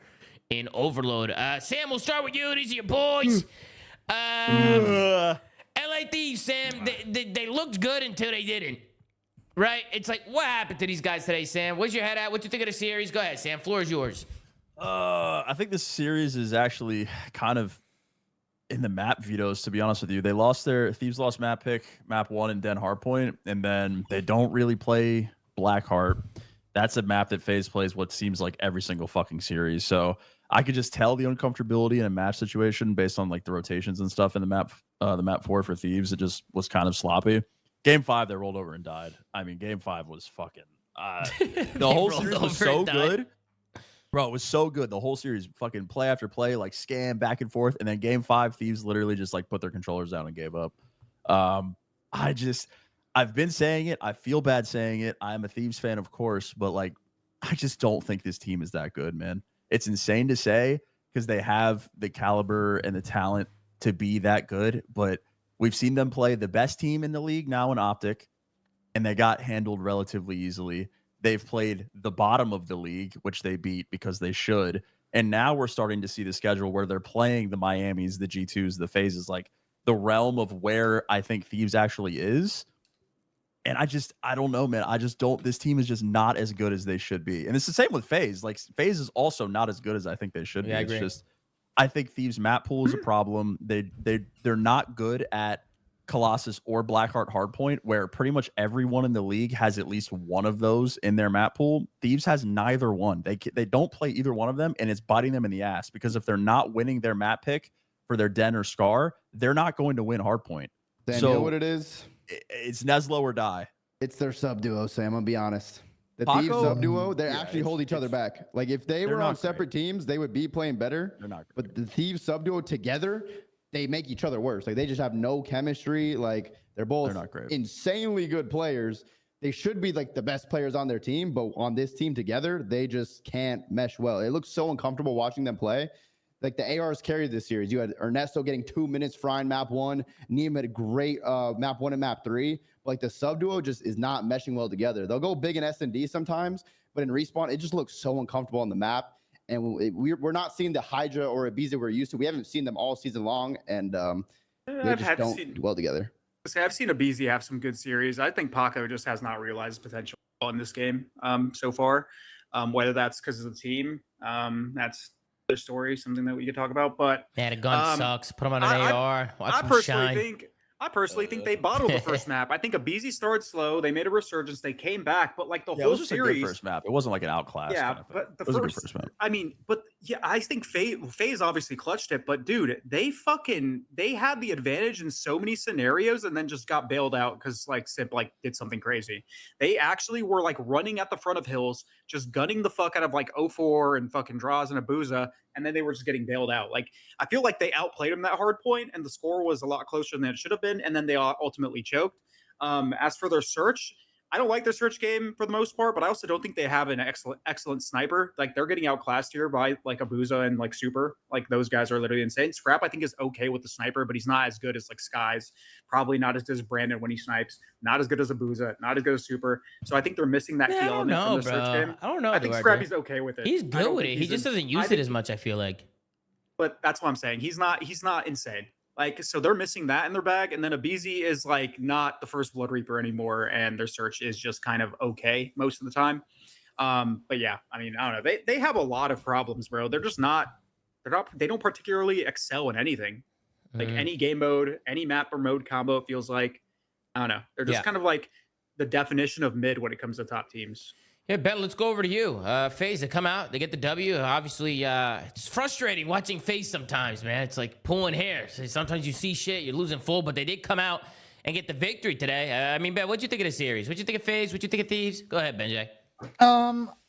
in Overload. Sam, we'll start with you. These are your boys. LA Thieves, Sam, they looked good until they didn't. Right? It's like, what happened to these guys today, Sam? Where's your head at? What you think of the series? Go ahead, Sam. Floor is yours. I think this series is actually kind of in the map vetoes, to be honest with you. They lost Thieves lost map pick, map 1 in Den Hardpoint, and then they don't really play Blackheart. That's a map that FaZe plays what seems like every single fucking series. So I could just tell the uncomfortability in a match situation based on like the rotations and stuff in the map 4 for Thieves. It just was kind of sloppy. Game 5, they rolled over and died. I mean, Game 5 was fucking. The whole series was so good. Bro, it was so good. The whole series, fucking play after play, like scam back and forth. And then Game 5, Thieves literally just like put their controllers down and gave up. I've been saying it. I feel bad saying it. I'm a Thieves fan, of course, but like, I just don't think this team is that good, man. It's insane to say because they have the caliber and the talent to be that good, but we've seen them play the best team in the league now in Optic, and they got handled relatively easily. They've played the bottom of the league, which they beat because they should. And now we're starting to see the schedule where they're playing the Miamis, the G2s, the FaZes, like the realm of where I think Thieves actually is. And I don't know, man. This team is just not as good as they should be. And it's the same with FaZe. Like FaZe is also not as good as I think they should be. I agree. I think Thieves map pool is a problem. They're not good at Colossus or Blackheart Hardpoint, where pretty much everyone in the league has at least one of those in their map pool. Thieves has neither one. They don't play either one of them, and it's biting them in the ass because if they're not winning their map pick for their Den or Scar, they're not going to win Hardpoint. Then you know what it is? It's Neslo or die. It's their sub duo, Sam. I'm gonna be honest. The Paco, Thieves sub duo, they actually hold each other back. Like if they were on separate teams, they would be playing better. They're not great. But the Thieves sub duo together, they make each other worse. Like they just have no chemistry. Like they're both not great. Insanely good players. They should be like the best players on their team, but on this team together, they just can't mesh well. It looks so uncomfortable watching them play. Like the ARs carried this series. You had Ernesto getting 2 minutes frying map 1. Neem had a great map 1 and map 3. But like the sub duo just is not meshing well together. They'll go big in S&D sometimes, but in respawn, it just looks so uncomfortable on the map. And we're not seeing the Hydra or Ibiza we're used to. We haven't seen them all season long, and they just don't do well together. I've seen Ibiza have some good series. I think Paco just has not realized potential in this game so far. Whether that's because of the team, that's their story, something that we could talk about. But yeah, the gun sucks. Put them on an AR. Watch them shine. I personally think they bottled the first map. I think Ibiza started slow. They made a resurgence. They came back, but like the whole it was just series, a good first map. It wasn't like an outclass. Yeah, kind of but the it was a good first map. I mean, but yeah, I think FaZe obviously clutched it. But dude, they had the advantage in so many scenarios, and then just got bailed out because like Sip like did something crazy. They actually were like running at the front of hills, just gunning the fuck out of like 04 and fucking Draws and Abuza, and then they were just getting bailed out. Like I feel like they outplayed them that hard point, and the score was a lot closer than it should have been, and then they ultimately choked. As for their search, I don't like their search game for the most part, but I also don't think they have an excellent sniper. Like they're getting outclassed here by like Abuza and like Super. Like those guys are literally insane. Scrap I think is okay with the sniper, but he's not as good as like Skies. Probably not as good as Brandon when he snipes. Not as good as Abuza. Not as good as Super. So I think they're missing that key element from the search game. I don't know. I think Scrappy's okay with it. He's good with it. He just doesn't use it as much, I feel like. But that's what I'm saying. He's not insane. Like, so they're missing that in their bag. And then Abizi is like not the first Blood Reaper anymore. And their search is just kind of okay most of the time. But yeah, I mean, I don't know. They have a lot of problems, bro. They don't particularly excel in anything. Like any game mode, any map or mode combo, it feels like, I don't know. They're just kind of like the definition of mid when it comes to top teams. Yeah, Ben, let's go over to you. FaZe, they come out, they get the W. Obviously, it's frustrating watching FaZe sometimes, man. It's like pulling hair. Sometimes you see shit, you're losing full, but they did come out and get the victory today. I mean, Ben, what'd you think of the series? What'd you think of FaZe? What'd you think of Thieves? Go ahead, Benj. It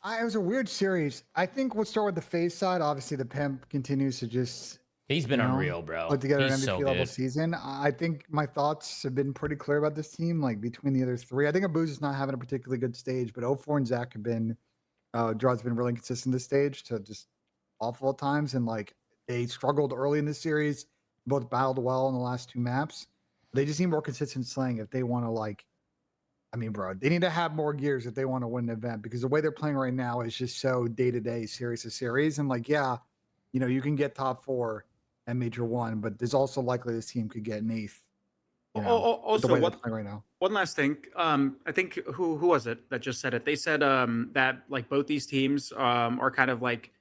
was a weird series. I think we'll start with the FaZe side. Obviously, the pimp continues to just... He's been unreal, bro. Put together an MVP so level season. I think my thoughts have been pretty clear about this team. Like between the other three, I think Abuza's not having a particularly good stage, but 04 and Zach have been, Draw's been really inconsistent this stage to just awful at times. And like they struggled early in this series, both battled well in the last two maps. They just need more consistent slaying if they want to like. I mean, bro, they need to have more gears if they want to win an event because the way they're playing right now is just so day to day, series to series, and like you know, you can get top 4. And Major 1, but there's also likely this team could get an 8th. Also, right now. One last thing. I think who was it that just said it? They said that like both these teams are kind of like,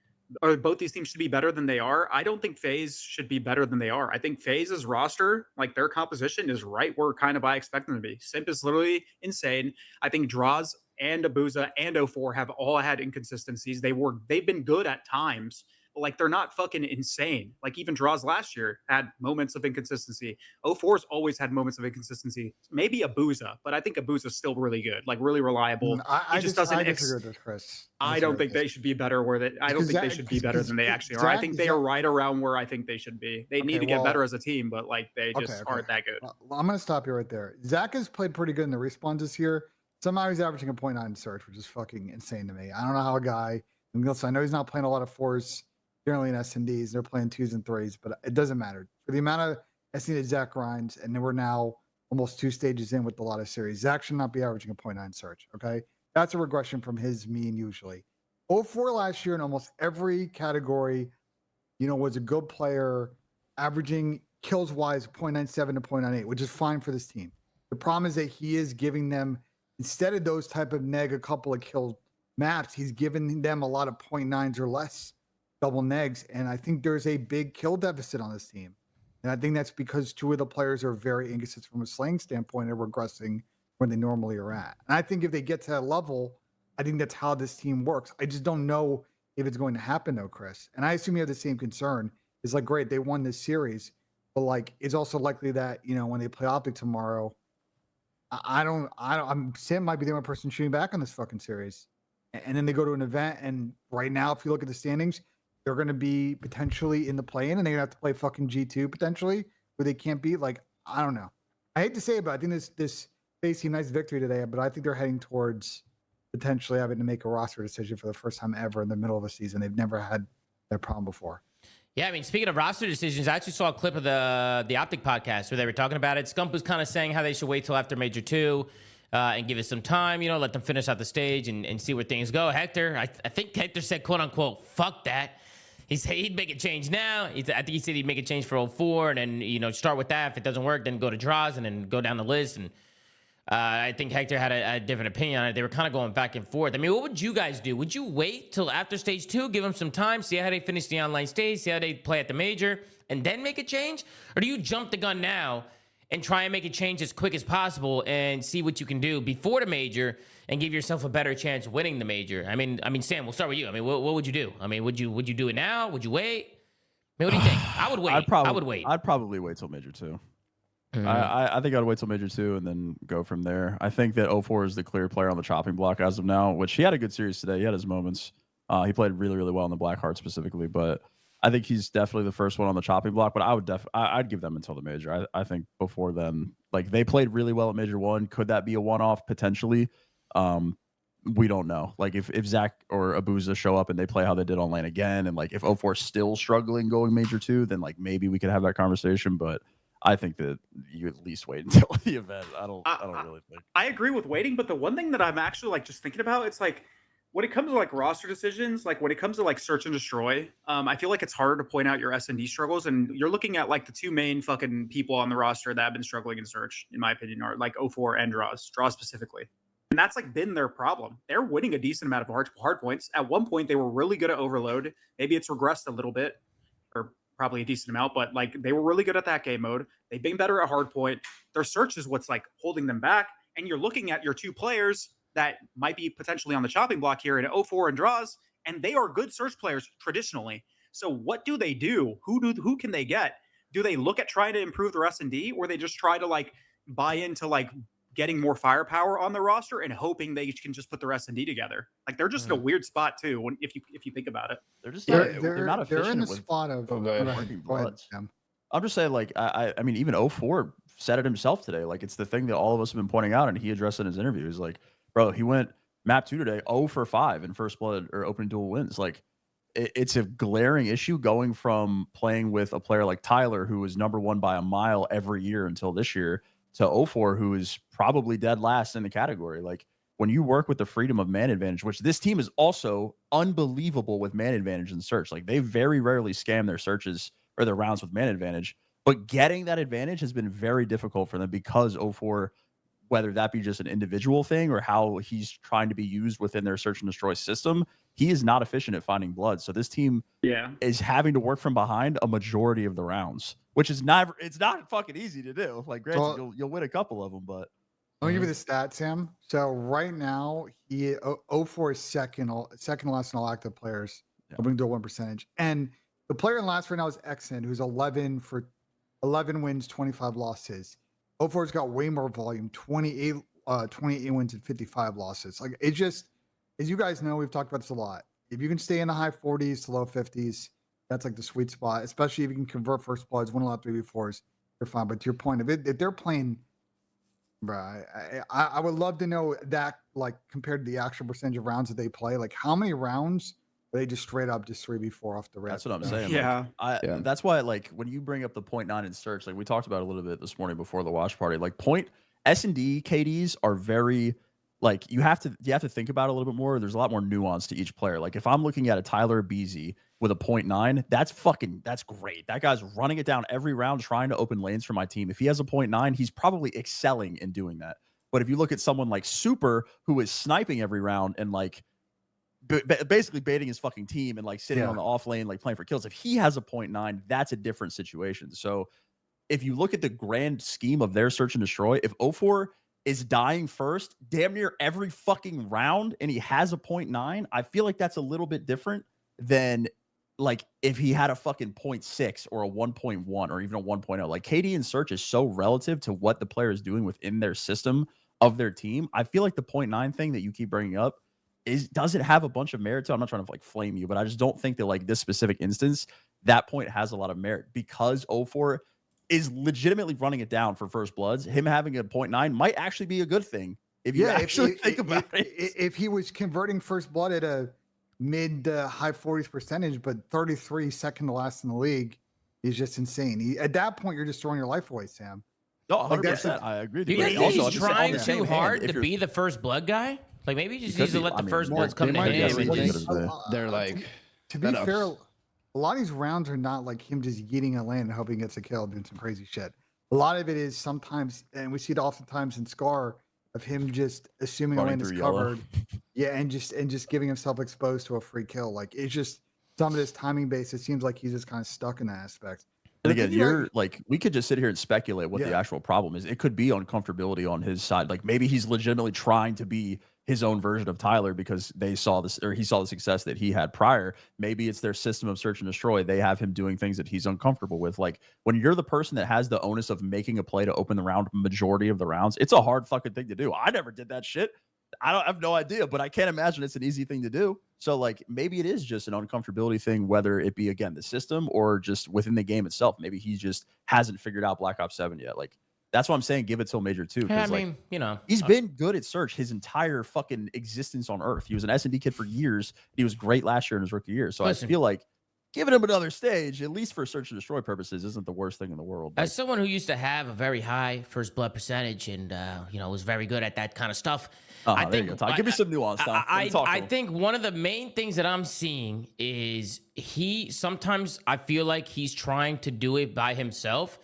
or both these teams should be better than they are. I don't think FaZe should be better than they are. I think FaZe's roster, like their composition, is right where kind of I expect them to be. Simp is literally insane. I think Draws and Abuza and 04 have all had inconsistencies. They've been good at times. but like they're not fucking insane. Like even Draws last year had moments of inconsistency. 04's always had moments of inconsistency. Maybe Abuza, but I think Abuza's still really good, like really reliable. I disagree with this, Chris. I don't think they should be better I don't think they should be better than they actually are. I think they are right around where I think they should be. They need to get better as a team, but like they just aren't that good. Well, I'm going to stop you right there. Zach has played pretty good in the respawns this year. Somehow he's averaging a 0.9 search, which is fucking insane to me. I don't know how a guy, I know he's not playing a lot of 4s, generally in S&Ds. They're playing 2s and 3s, but it doesn't matter. For the amount of S&D that Zach grinds, and then we're now almost 2 stages in with a lot of series, Zach should not be averaging a 0.9 search, okay? That's a regression from his mean usually. 04 last year in almost every category, was a good player, averaging kills-wise 0.97 to 0.98, which is fine for this team. The problem is that he is giving them, instead of those type of a couple of kill maps, he's giving them a lot of 0.9s or less double negs. And I think there's a big kill deficit on this team. And I think that's because 2 of the players are very inconsistent from a slaying standpoint and regressing where they normally are at. And I think if they get to that level, I think that's how this team works. I just don't know if it's going to happen though, Chris. And I assume you have the same concern. It's like, great, they won this series, but like, it's also likely that, when they play Optic tomorrow, Sam might be the only person shooting back on this fucking series. And then they go to an event, and right now, if you look at the standings, they're going to be potentially in the play-in, and they're going to have to play fucking G2 potentially, where they can't beat. Like, I don't know. I hate to say it, but I think this FaZe team, nice victory today, but I think they're heading towards potentially having to make a roster decision for the first time ever in the middle of a season. They've never had that problem before. Yeah, I mean, speaking of roster decisions, I actually saw a clip of the Optic podcast where they were talking about it. Scump was kind of saying how they should wait till after Major 2 and give it some time, let them finish out the stage and see where things go. Hector, I think Hector said, quote unquote, fuck that. He said he'd make a change now. I think he said he'd make a change for 04 and then, start with that. If it doesn't work, then go to Draws and then go down the list. And I think Hector had a different opinion on it. They were kind of going back and forth. I mean, what would you guys do? Would you wait till after stage 2, give them some time, see how they finish the online stage, see how they play at the major, and then make a change? Or do you jump the gun now and try and make a change as quick as possible and see what you can do before the major and give yourself a better chance of winning the major? I mean, Sam, we'll start with you. I mean, what would you do? I mean, would you do it now? Would you wait? I mean, what do you think? I would wait. I would wait. I'd probably wait till major 2. I think I'd wait till major 2 and then go from there. I think that 04 is the clear player on the chopping block as of now, which he had a good series today. He had his moments. He played really, really well in the Blackheart specifically, but I think he's definitely the first one on the chopping block. But I'd give them until the major. I think before then, like they played really well at major 1. Could that be a one-off potentially? We don't know. Like if Zach or Abuza show up and they play how they did on lane again, and like if 04 is still struggling going major 2, then like maybe we could have that conversation. But I think that you at least wait until the event. I don't really think. I agree with waiting, but the one thing that I'm actually like just thinking about, it's like when it comes to like roster decisions, like when it comes to like search and destroy, I feel like it's harder to point out your S&D struggles, and you're looking at like the 2 main fucking people on the roster that have been struggling in search, in my opinion, are like 04 and Draws specifically. And that's like been their problem. They're winning a decent amount of hard points. At one point, they were really good at Overload. Maybe it's regressed a little bit, or probably a decent amount, but like they were really good at that game mode. They've been better at hardpoint. Their search is what's like holding them back. And you're looking at your 2 players that might be potentially on the chopping block here in 04 and Draws, and they are good search players traditionally. So what do they do? Who can they get? Do they look at trying to improve their S&D, or they just try to like buy into like getting more firepower on the roster and hoping they can just put their S&D together? Like they're just in a weird spot too, if you think about it. They're just they're not efficient. They're in the spot of working bloods. I'm just saying, like I mean, even 04 said it himself today. Like it's the thing that all of us have been pointing out, and he addressed in his interview. He's like, bro, he went map 2 today, 0 for 5 in first blood or opening duel wins. Like it's a glaring issue going from playing with a player like Tyler, who was number 1 by a mile every year until this year, to 04, who is probably dead last in the category. Like when you work with the freedom of man advantage, which this team is also unbelievable with man advantage in search. Like they very rarely scam their searches or their rounds with man advantage, but getting that advantage has been very difficult for them because 04, whether that be just an individual thing or how he's trying to be used within their search and destroy system, he is not efficient at finding blood. So this team is having to work from behind a majority of the rounds, which is it's not fucking easy to do. Like granted, you'll win a couple of them, but I'll give you the stats, Sam. So right now, 04 is second last in all active players hoping to win percentage. And the player in last right now is Xen, who's 11 wins, 25 losses. 04's got way more volume, 28 wins and 55 losses. Like it just, as you guys know, we've talked about this a lot. If you can stay in the high 40s to low 50s, that's like the sweet spot, especially if you can convert first bloods, win a lot of 3v4s, you're fine. But to your point, if they're playing, bro, I would love to know that, like, compared to the actual percentage of rounds that they play, like how many rounds are they just straight up just 3v4 off the rip? That's what I'm saying. Yeah. Like, that's why, like, when you bring up the 0.9 in search, like we talked about a little bit this morning before the watch party, like S&D KDs are very, like, you have to think about it a little bit more. There's a lot more nuance to each player. Like if I'm looking at a Tyler Beasy with a 0.9, that's great. That guy's running it down every round, trying to open lanes for my team. If he has a 0.9, he's probably excelling in doing that. But if you look at someone like Super, who is sniping every round and like basically baiting his fucking team and like sitting on the off lane, like playing for kills, if he has a 0.9, that's a different situation. So if you look at the grand scheme of their search and destroy, if 04 is dying first damn near every fucking round and he has a 0.9, I feel like that's a little bit different than like if he had a fucking 0.6 or a 1.1 or even a 1.0. Like KD in search is so relative to what the player is doing within their system of their team. I feel like the 0.9 thing that you keep bringing up doesn't have a bunch of merit to. I'm not trying to like flame you, but I just don't think that like this specific instance, that point has a lot of merit because 04 is legitimately running it down for first bloods. Him having a 0.9 might actually be a good thing if you actually think about it. If he was converting first blood at a mid to high 40s percentage, but 33 second to last in the league, he's just insane. At that point, you're just throwing your life away, Sam. No, 100%. I agree. Do you guys think he's trying too hard to be the first blood guy? Like maybe he just needs to let the first bloods come to him. They're like, to be fair, a lot of these rounds are not like him just yeeting a lane and hoping he gets a kill, doing some crazy shit. A lot of it is sometimes, and we see it oftentimes in Scar, of him just assuming a lane is covered, and just giving himself exposed to a free kill. Like it's just some of this timing base. It seems like he's just kind of stuck in that aspect. And again, we could just sit here and speculate what the actual problem is. It could be uncomfortability on his side. Like maybe he's legitimately trying to be his own version of Tyler because they saw this, or he saw the success that he had prior. Maybe it's their system of search and destroy. They have him doing things that he's uncomfortable with. Like when you're the person that has the onus of making a play to open the round majority of the rounds, it's a hard fucking thing to do. I never did that shit. I have no idea, but I can't imagine it's an easy thing to do. So like maybe it is just an uncomfortability thing, whether it be again the system or just within the game itself. Maybe he just hasn't figured out Black Ops 7 yet. Like that's why I'm saying give it till Major 2. Yeah, I mean, you know, he's been good at search his entire fucking existence on Earth. He was an S&D kid for years. He was great last year in his rookie year. So listen, I feel like giving him another stage, at least for search and destroy purposes, isn't the worst thing in the world. As someone who used to have a very high first blood percentage and you know was very good at that kind of stuff, I think give me some nuance. I think one of the main things that I'm seeing is sometimes I feel like he's trying to do it by himself.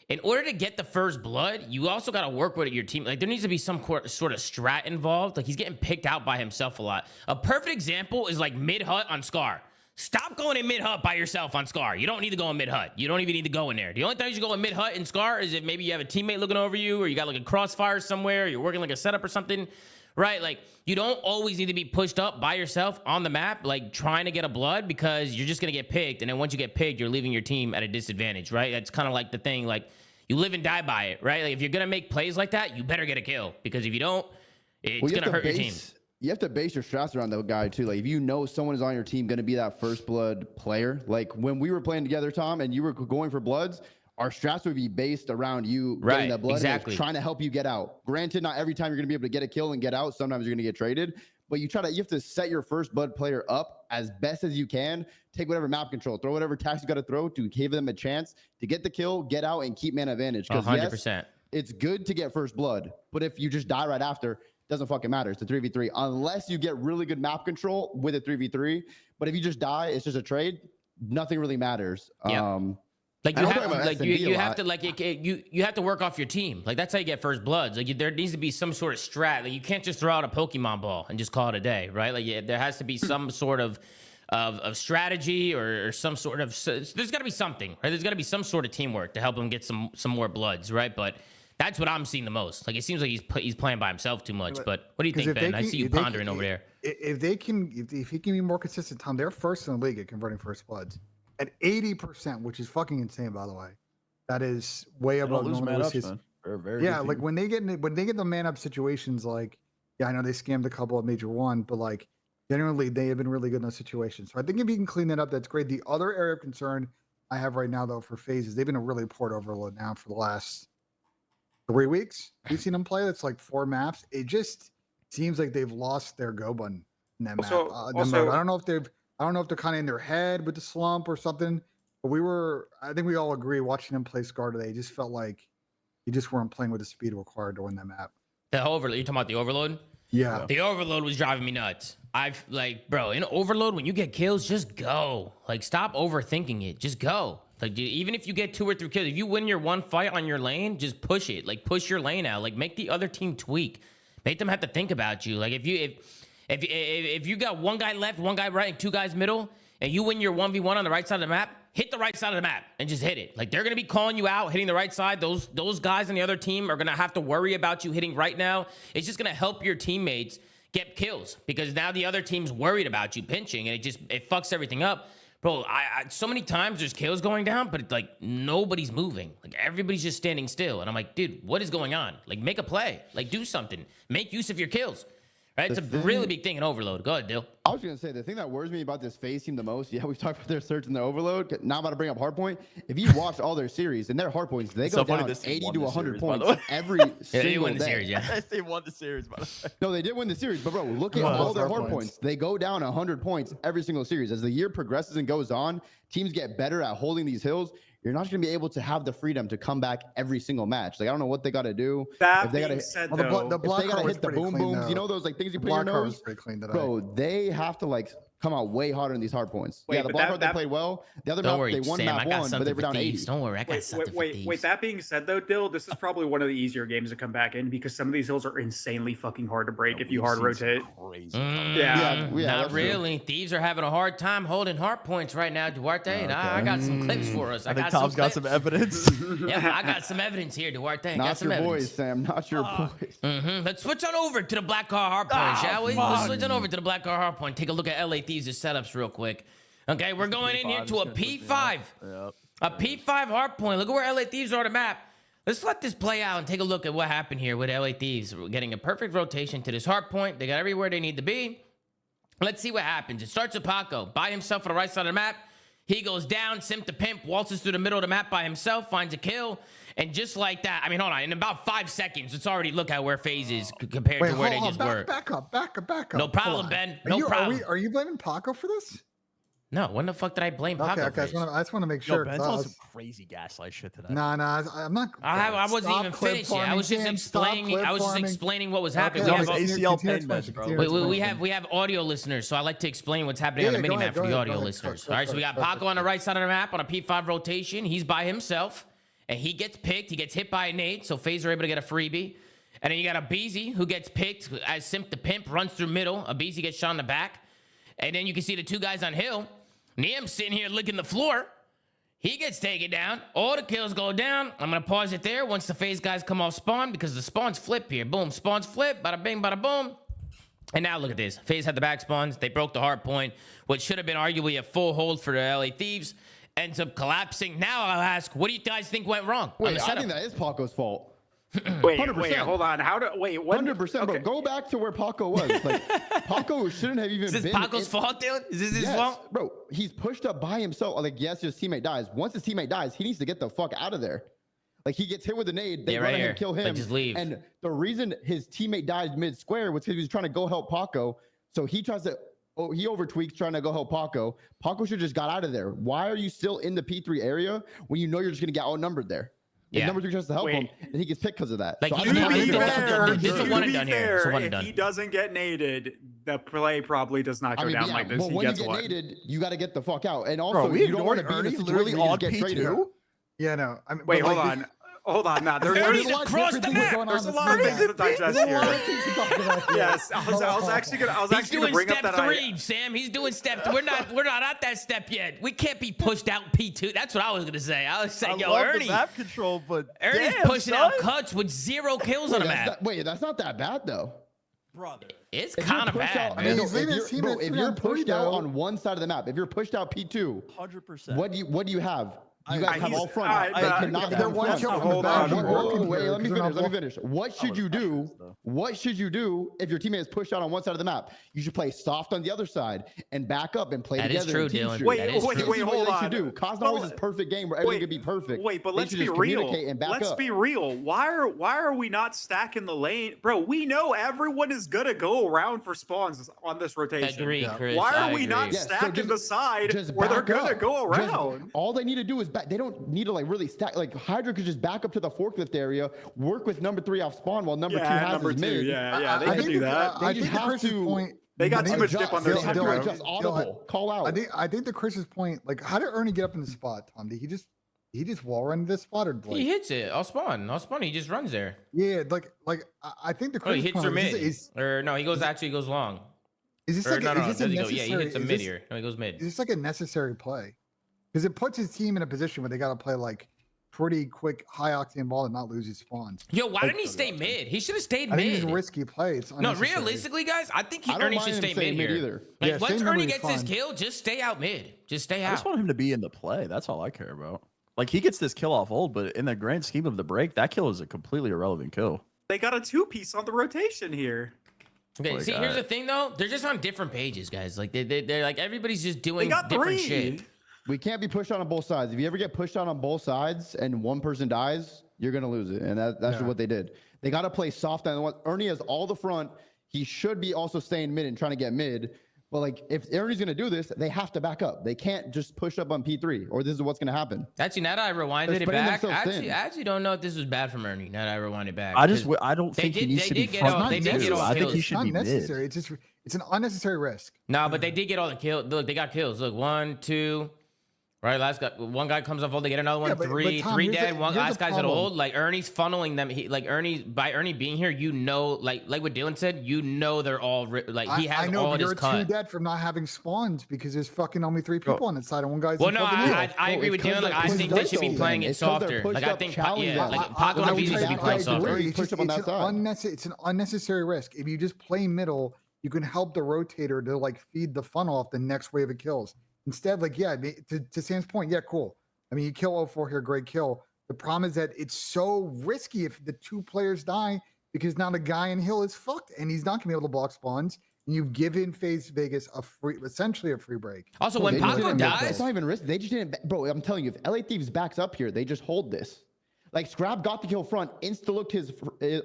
In order to get the first blood, you also got to work with your team. Like there needs to be some sort of strat involved. Like he's getting picked out by himself a lot. A perfect example is like mid-hut on Scar. Stop going in mid-hut by yourself on Scar. You don't need to go in mid-hut. You don't even need to go in there. The only time you should go in mid-hut in Scar is if maybe you have a teammate looking over you or you got like a crossfire somewhere, or you're working like a setup or something, right? Like you don't always need to be pushed up by yourself on the map, like trying to get a blood because you're just going to get picked. And then once you get picked, you're leaving your team at a disadvantage, right? That's kind of like the thing, like you live and die by it, right? Like if you're going to make plays like that, you better get a kill because if you don't, it's going to hurt your team. You have to base your strats around the guy too. Like if you know someone is on your team going to be that first blood player, like when we were playing together, Tom, and you were going for bloods, our strats would be based around you getting that blood, exactly, trying to help you get out. Granted, not every time you're going to be able to get a kill and get out. Sometimes you're going to get traded, but you have to set your first blood player up as best as you can. Take whatever map control, throw whatever tax you got to throw to give them a chance to get the kill, get out, and keep man advantage. Because 100%. Yes, it's good to get first blood, but if you just die right after, doesn't fucking matter. It's a 3v3 unless you get really good map control with a 3v3. But if you just die, it's just a trade. Nothing really matters. Yeah. Like you have to work off your team. Like that's how you get first bloods. Like there needs to be some sort of strat. Like you can't just throw out a Pokemon ball and just call it a day, right? Like there has to be some sort of strategy or some sort of. There's got to be something, right? There's got to be some sort of teamwork to help him get some more bloods, right? But that's what I'm seeing the most. Like it seems like he's playing by himself too much. But what do you think, Ben? I see you pondering over there. if he can be more consistent, Tom, they're first in the league at converting first bloods at 80%, which is fucking insane, by the way. That is way above normal. Yeah, like when they get the man up situations, like I know they scammed a couple at Major 1, but like generally they have been really good in those situations. So I think if you can clean that up, that's great. The other area of concern I have right now, though, for FaZe is they've been a really port overload now for the last 3 weeks. We've seen them play. That's like 4 maps. It just seems like they've lost their go button in that map. I don't know if they're kind of in their head with the slump or something. But I think we all agree watching them play Scar today. It just felt like you just weren't playing with the speed required to win that map. The overload. You talking about the overload? Yeah. The overload was driving me nuts. Bro, in overload, when you get kills, just go. Like, stop overthinking it. Just go. Like, even if you get 2 or 3 kills, if you win your 1 fight on your lane, just push it. Like, push your lane out. Like, make the other team tweak. Make them have to think about you. Like, if you got 1 guy left, 1 guy right, and 2 guys middle, and you win your 1v1 on the right side of the map, hit the right side of the map and just hit it. Like, they're going to be calling you out, hitting the right side. Those guys on the other team are going to have to worry about you hitting right now. It's just going to help your teammates get kills because now the other team's worried about you pinching, and it fucks everything up. Bro, I so many times there's kills going down, but like nobody's moving. Like, everybody's just standing still. And I'm like, dude, what is going on? Like, make a play. Like, do something. Make use of your kills. Right? It's a really big thing in overload. Go ahead, Dill. I was going to say, the thing that worries me about this FaZe team the most, we've talked about their search and their overload. Now I'm about to bring up hardpoint. If you watch all their series and their hardpoints, they go down 80 to 100 points every single day. They won the series, yeah. They won the series, by the way. No, they did win the series, but bro, look at all their hardpoints. They go down 100 points every single series. As the year progresses and goes on, teams get better at holding these hills. You're not going to be able to have the freedom to come back every single match. Like, I don't know what they got to do. That being said, though, the block they got to hit the boom booms, you know, those like things you put in your nose. Bro, they have to like come out way harder in these hard points. Yeah, the block card they played well. The other map they won map 1, but they were down 80. Don't worry, I got something for Thieves. Wait. That being said, though, Dill, this is probably one of the easier games to come back in because some of these hills are insanely fucking hard to break if you hard rotate. Crazy. Not really. True. Thieves are having a hard time holding hard points right now, Duarte. Okay. I got some clips for us. I think Tom's got some evidence. Yeah, I got some evidence here, Duarte. Not your boys, Sam. Not your boys. Let's switch on over to the Black Car hard point, shall we? Let's switch on over to the Black Car hard point. Take a look at LA Thieves' setups real quick. Okay, we're going in here to a P5. Yep. A P5 hard point. Look at where LA Thieves are on the map. Let's let this play out and take a look at what happened here with LA Thieves. We're getting a perfect rotation to this hard point. They got everywhere they need to be. Let's see what happens. It starts with Paco by himself on the right side of the map. He goes down, Simp the Pimp, waltzes through the middle of the map by himself, finds a kill. And just like that, I mean, hold on. In about 5 seconds, it's already look at where FaZe is compared to where they just were. Back up. No problem, Ben. No problem. Are you blaming Paco for this? No, when the fuck did I blame Paco? Okay, I just want to make sure. Ben's on some crazy gaslight shit today. Nah, I'm not. I wasn't even finished yet. I was just explaining what was happening. We have audio listeners, so I like to explain what's happening on the minimap for the audio listeners. All right, so we got Paco on the right side of the map on a P5 rotation. He's by himself, and he gets picked. He gets hit by a nade, so FaZe are able to get a freebie. And then you got a Beezy who gets picked as Simp the Pimp runs through middle. A Beezy gets shot in the back, and then you can see the 2 guys on hill. Niam's sitting here licking the floor. He gets taken down. All the kills go down. I'm going to pause it there once the FaZe guys come off spawn because the spawns flip here. Boom. Spawns flip. Bada bing, bada boom. And now look at this. FaZe had the back spawns. They broke the hard point, which should have been arguably a full hold for the LA Thieves. Ends up collapsing. Now I'll ask, what do you guys think went wrong? Wait, I think that is Paco's fault. Wait, hold on. 100%, bro. Go back to where Paco was. Like, Paco shouldn't have even been. Is this Paco's fault, dude? Is this his fault? Bro, he's pushed up by himself. Like, yes, his teammate dies. Once his teammate dies, he needs to get the fuck out of there. Like, he gets hit with a nade. They run ahead and kill him. Like, just leave. And the reason his teammate died mid-square was because he was trying to go help Paco. So he tries to... Oh, he overtweaks trying to go help Paco. Paco should have just got out of there. Why are you still in the P3 area when you know you're just going to get outnumbered there? Yeah. Number 3 tries to help him, and he gets picked because of that. Like, if he doesn't get naded, the play probably does not go down like this. Well, when you get naded, you got to get the fuck out. And also, you don't want to be in a situation where you get traded. Yeah, no. Wait, hold on. Hold on, now there's a lot of things to digest here. Yes, I was actually gonna bring up that. He's doing step 3, Sam. He's doing step. We're not at that step yet. We can't be pushed out P2. That's what I was gonna say. I was saying, yo, Ernie. The map control, but Ernie's pushing out cuts with 0 kills on the map. Wait, that's not that bad though. brother. It's kind of bad. I mean, if you're pushed out on one side of the map, if you're pushed out P2, 100%. what do you have? You guys have all front. They cannot they're one kill from the back. Wait, let me finish. What should you do? What should you do if your teammate is pushed out on one side of the map? You should play soft on the other side and back up and play together. That is true, Dylan. Wait, hold on. Cosmo always is perfect game where everything could be perfect. Wait, but let's be real. Let's be real. Why are we not stacking the lane, bro? We know everyone is gonna go around for spawns on this rotation. Agree, Chris. Why are we not stacking the side where they're gonna go around? All they need to do is they don't need to like really stack. Like Hydra could just back up to the forklift area, work with number 3 off spawn while number 2 has his mid. Yeah, they can do that. I think Chris's point. They got too much dip on their side. Just audible. Call out. I think the Chris's point. Like, how did Ernie get up in the spot, Tom? Did he just wall run this spot, or like, he hits it? I'll spawn. He just runs there. Yeah, like I think the Chris's he hits point or mid. Or no, he goes long. Is this like Yeah, he hits a mid here. No, he goes mid. Is this like a necessary play? Because it puts his team in a position where they got to play like pretty quick, high octane ball and not lose his spawns. Yo, why didn't he stay mid? He should have stayed mid. I think it's a risky play. It's no, realistically, guys, I think Ernie should stay mid here. Either. Like, once Ernie gets his kill, just stay out mid. Just stay out. I just want him to be in the play. That's all I care about. Like, he gets this kill off hold, but in the grand scheme of the break, that kill is a completely irrelevant kill. They got a 2-piece on the rotation here. Okay, see, here's the thing, though. They're just on different pages, guys. Like, they're like, everybody's just doing different shit. We can't be pushed on both sides. If you ever get pushed on both sides and one person dies, you're gonna lose it, and that's just what they did. They got to play soft on the one. Ernie has all the front. He should be also staying mid and trying to get mid. But like, if Ernie's gonna do this, they have to back up. They can't just push up on P3, or this is what's gonna happen. Actually, now that I rewinded it back, I actually don't know if this was bad from Ernie. Now that I rewind it back, I don't think he needs to be front. They did get all the kills. I think he should be necessary. mid. It's an unnecessary risk. No, but they did get all the kills. Look, they got kills. Look, 1, 2. Right, one guy comes off hold, they get another one, three dead. Last guy's at hold. Like, Ernie's funneling them. By Ernie being here, you know, like what Dylan said, you know they're all like he has all his cut. You're 2 dead from not having spawns because there's fucking only 3 people on that side and one guy's. Well, no, I agree with Dylan. Like, I think they should be playing it softer. Like, I think Paco and Beezy should be playing softer. It's an unnecessary risk. If you just play middle, you can help the rotator to like feed the funnel off the next wave of kills. Instead, like, yeah, to Sam's point, yeah, cool. I mean, you kill 04 here, great kill. The problem is that it's so risky if the 2 players die because now the guy in hill is fucked and he's not going to be able to block spawns. And you've given FaZe Vegas essentially a free break. Also, when Paco dies, it's not even risky. They just didn't, bro. I'm telling you, if LA Thieves backs up here, they just hold this. Like, Scrap got the kill front, insta-looked his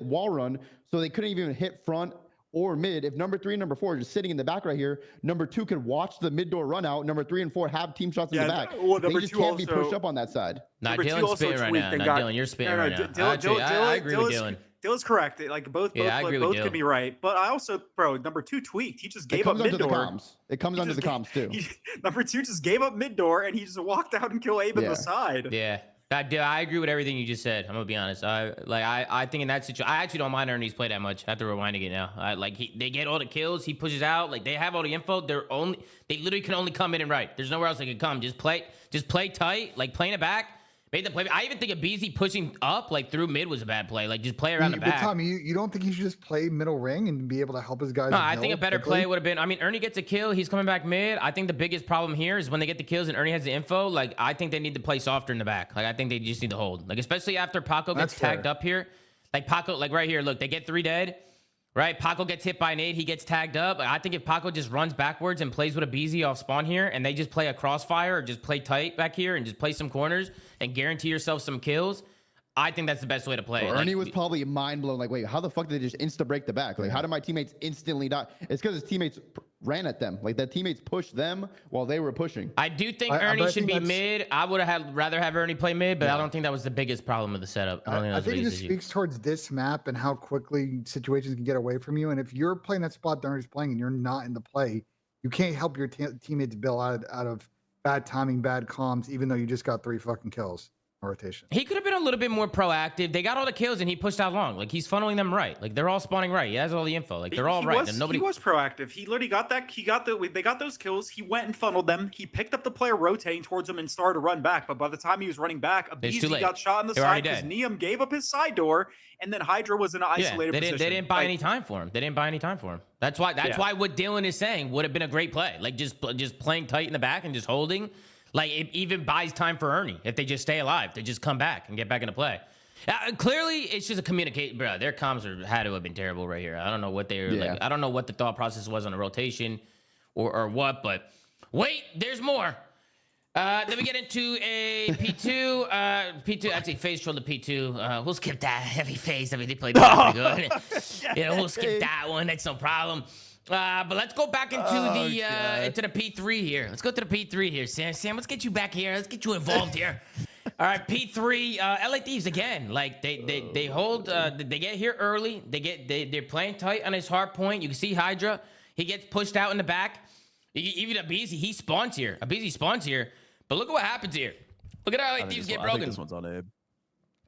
wall run, so they couldn't even hit front or mid. If number 3 and number 4 are just sitting in the back right here, number 2 can watch the mid door run out. Number 3 and 4 have team shots in the back. Well, they just can't be pushed up on that side. Nah, Dylan's spitting right now. Dylan, you're spitting right now. I agree with Dylan. Dylan's correct. Like, both could be right. But I also, bro, number 2 tweaked. He just gave up mid door. It comes under the comms too. Number 2 just gave up mid door and he just walked out and killed Abe in the side. Yeah. I agree with everything you just said. I'm gonna be honest. I think in that situation, I actually don't mind Ernie's play that much. After rewinding it now, they get all the kills. He pushes out. Like, they have all the info. They literally can only come in and right. There's nowhere else they can come. Just play tight. Like, playing it back. Made the play. I even think a BZ pushing up like through mid was a bad play. Like, just play around the back. Tom, you don't think he should just play middle ring and be able to help his guys? No, I think a better play would have been. I mean, Ernie gets a kill. He's coming back mid. I think the biggest problem here is when they get the kills and Ernie has the info. Like, I think they need to play softer in the back. Like, I think they just need to hold. Like, especially after Paco gets tagged up here. Like, Paco, like right here. Look, they get 3 dead. Right, Paco gets hit by an 8. He gets tagged up. I think if Paco just runs backwards and plays with a BZ off spawn here, and they just play a crossfire or just play tight back here and just play some corners and guarantee yourself some kills, I think that's the best way to play. Well, Ernie was probably mind blown. Like, wait, how the fuck did they just insta break the back? Like, how did my teammates instantly die? It's because his teammates ran at them. Like, their teammates pushed them while they were pushing. I do think Ernie should be mid. I would have rather have Ernie play mid, but I don't think that was the biggest problem of the setup. I think it just speaks towards this map and how quickly situations can get away from you. And if you're playing that spot that Ernie's playing and you're not in the play, you can't help your teammates bail out of bad timing, bad comms, even though you just got 3 fucking kills. rotation. He could have been a little bit more proactive. They got all the kills and he pushed out long. Like he's funneling them right. Like they're all spawning right. He has all the info. Like they're all right. And nobody. He was proactive. He literally got that. They got those kills. He went and funneled them. He picked up the player rotating towards him and started to run back. But by the time he was running back, Abizi got shot in the side because Niam gave up his side door, and then Hydra was in an isolated position. They didn't buy any time for him. They didn't buy any time for him. That's why what Dylan is saying would have been a great play. Like just playing tight in the back and just holding. Like, it even buys time for Ernie if they just stay alive. They just come back and get back into play. Clearly, it's just a communicate. Bro, their comms had to have been terrible right here. I don't know what they were like. I don't know what the thought process was on the rotation or what, but wait, there's more. Then we get into a P2. P2, actually, FaZe trolled the P2. We'll skip that. Heavy FaZe. I mean, they played pretty good. We'll skip that one. That's no problem. But let's go back into the P3 here. Let's go to the P3 here, Sam. Sam, let's get you back here. Let's get you involved here. All right, P3. LA Thieves again. Like they hold. They get here early. They're playing tight on his hard point. You can see Hydra. He gets pushed out in the back. Even Abizi, he spawns here. Abizi spawns here. But look at what happens here. Look at how LA Thieves get broken. I think this one's on Abe.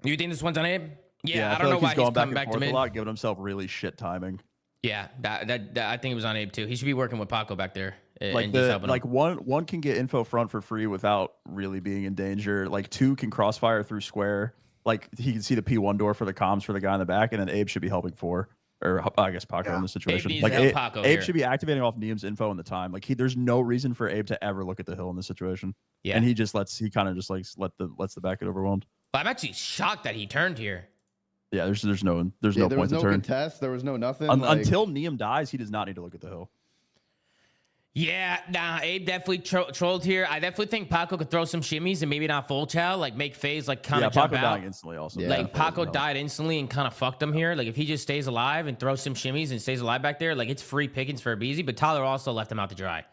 You think this one's on Abe? Yeah, I don't know why he's coming back to mid. A lot, giving himself really shit timing. Yeah, that I think it was on Abe too. He should be working with Paco back there. Like one can get info front for free without really being in danger. Like 2 can crossfire through square. Like he can see the P1 door for the comms for the guy in the back, and then Abe should be helping 4. Or I guess Paco in this situation. Abe should be activating off Niam's info in the time. Like there's no reason for Abe to ever look at the hill in this situation. Yeah, and he kind of lets the back get overwhelmed. But I'm actually shocked that he turned here. Yeah, there's no point to turn. There was no contest. There was no nothing. Until Niam dies, he does not need to look at the hill. Yeah, nah, Abe definitely trolled here. I definitely think Paco could throw some shimmies and maybe not full chow, like make FaZe like kind of jump Paco out. Dying instantly also. Yeah, like Paco died instantly and kind of fucked him here. Like if he just stays alive and throws some shimmies and stays alive back there, like it's free pickings for Abizi. But Tyler also left him out to dry.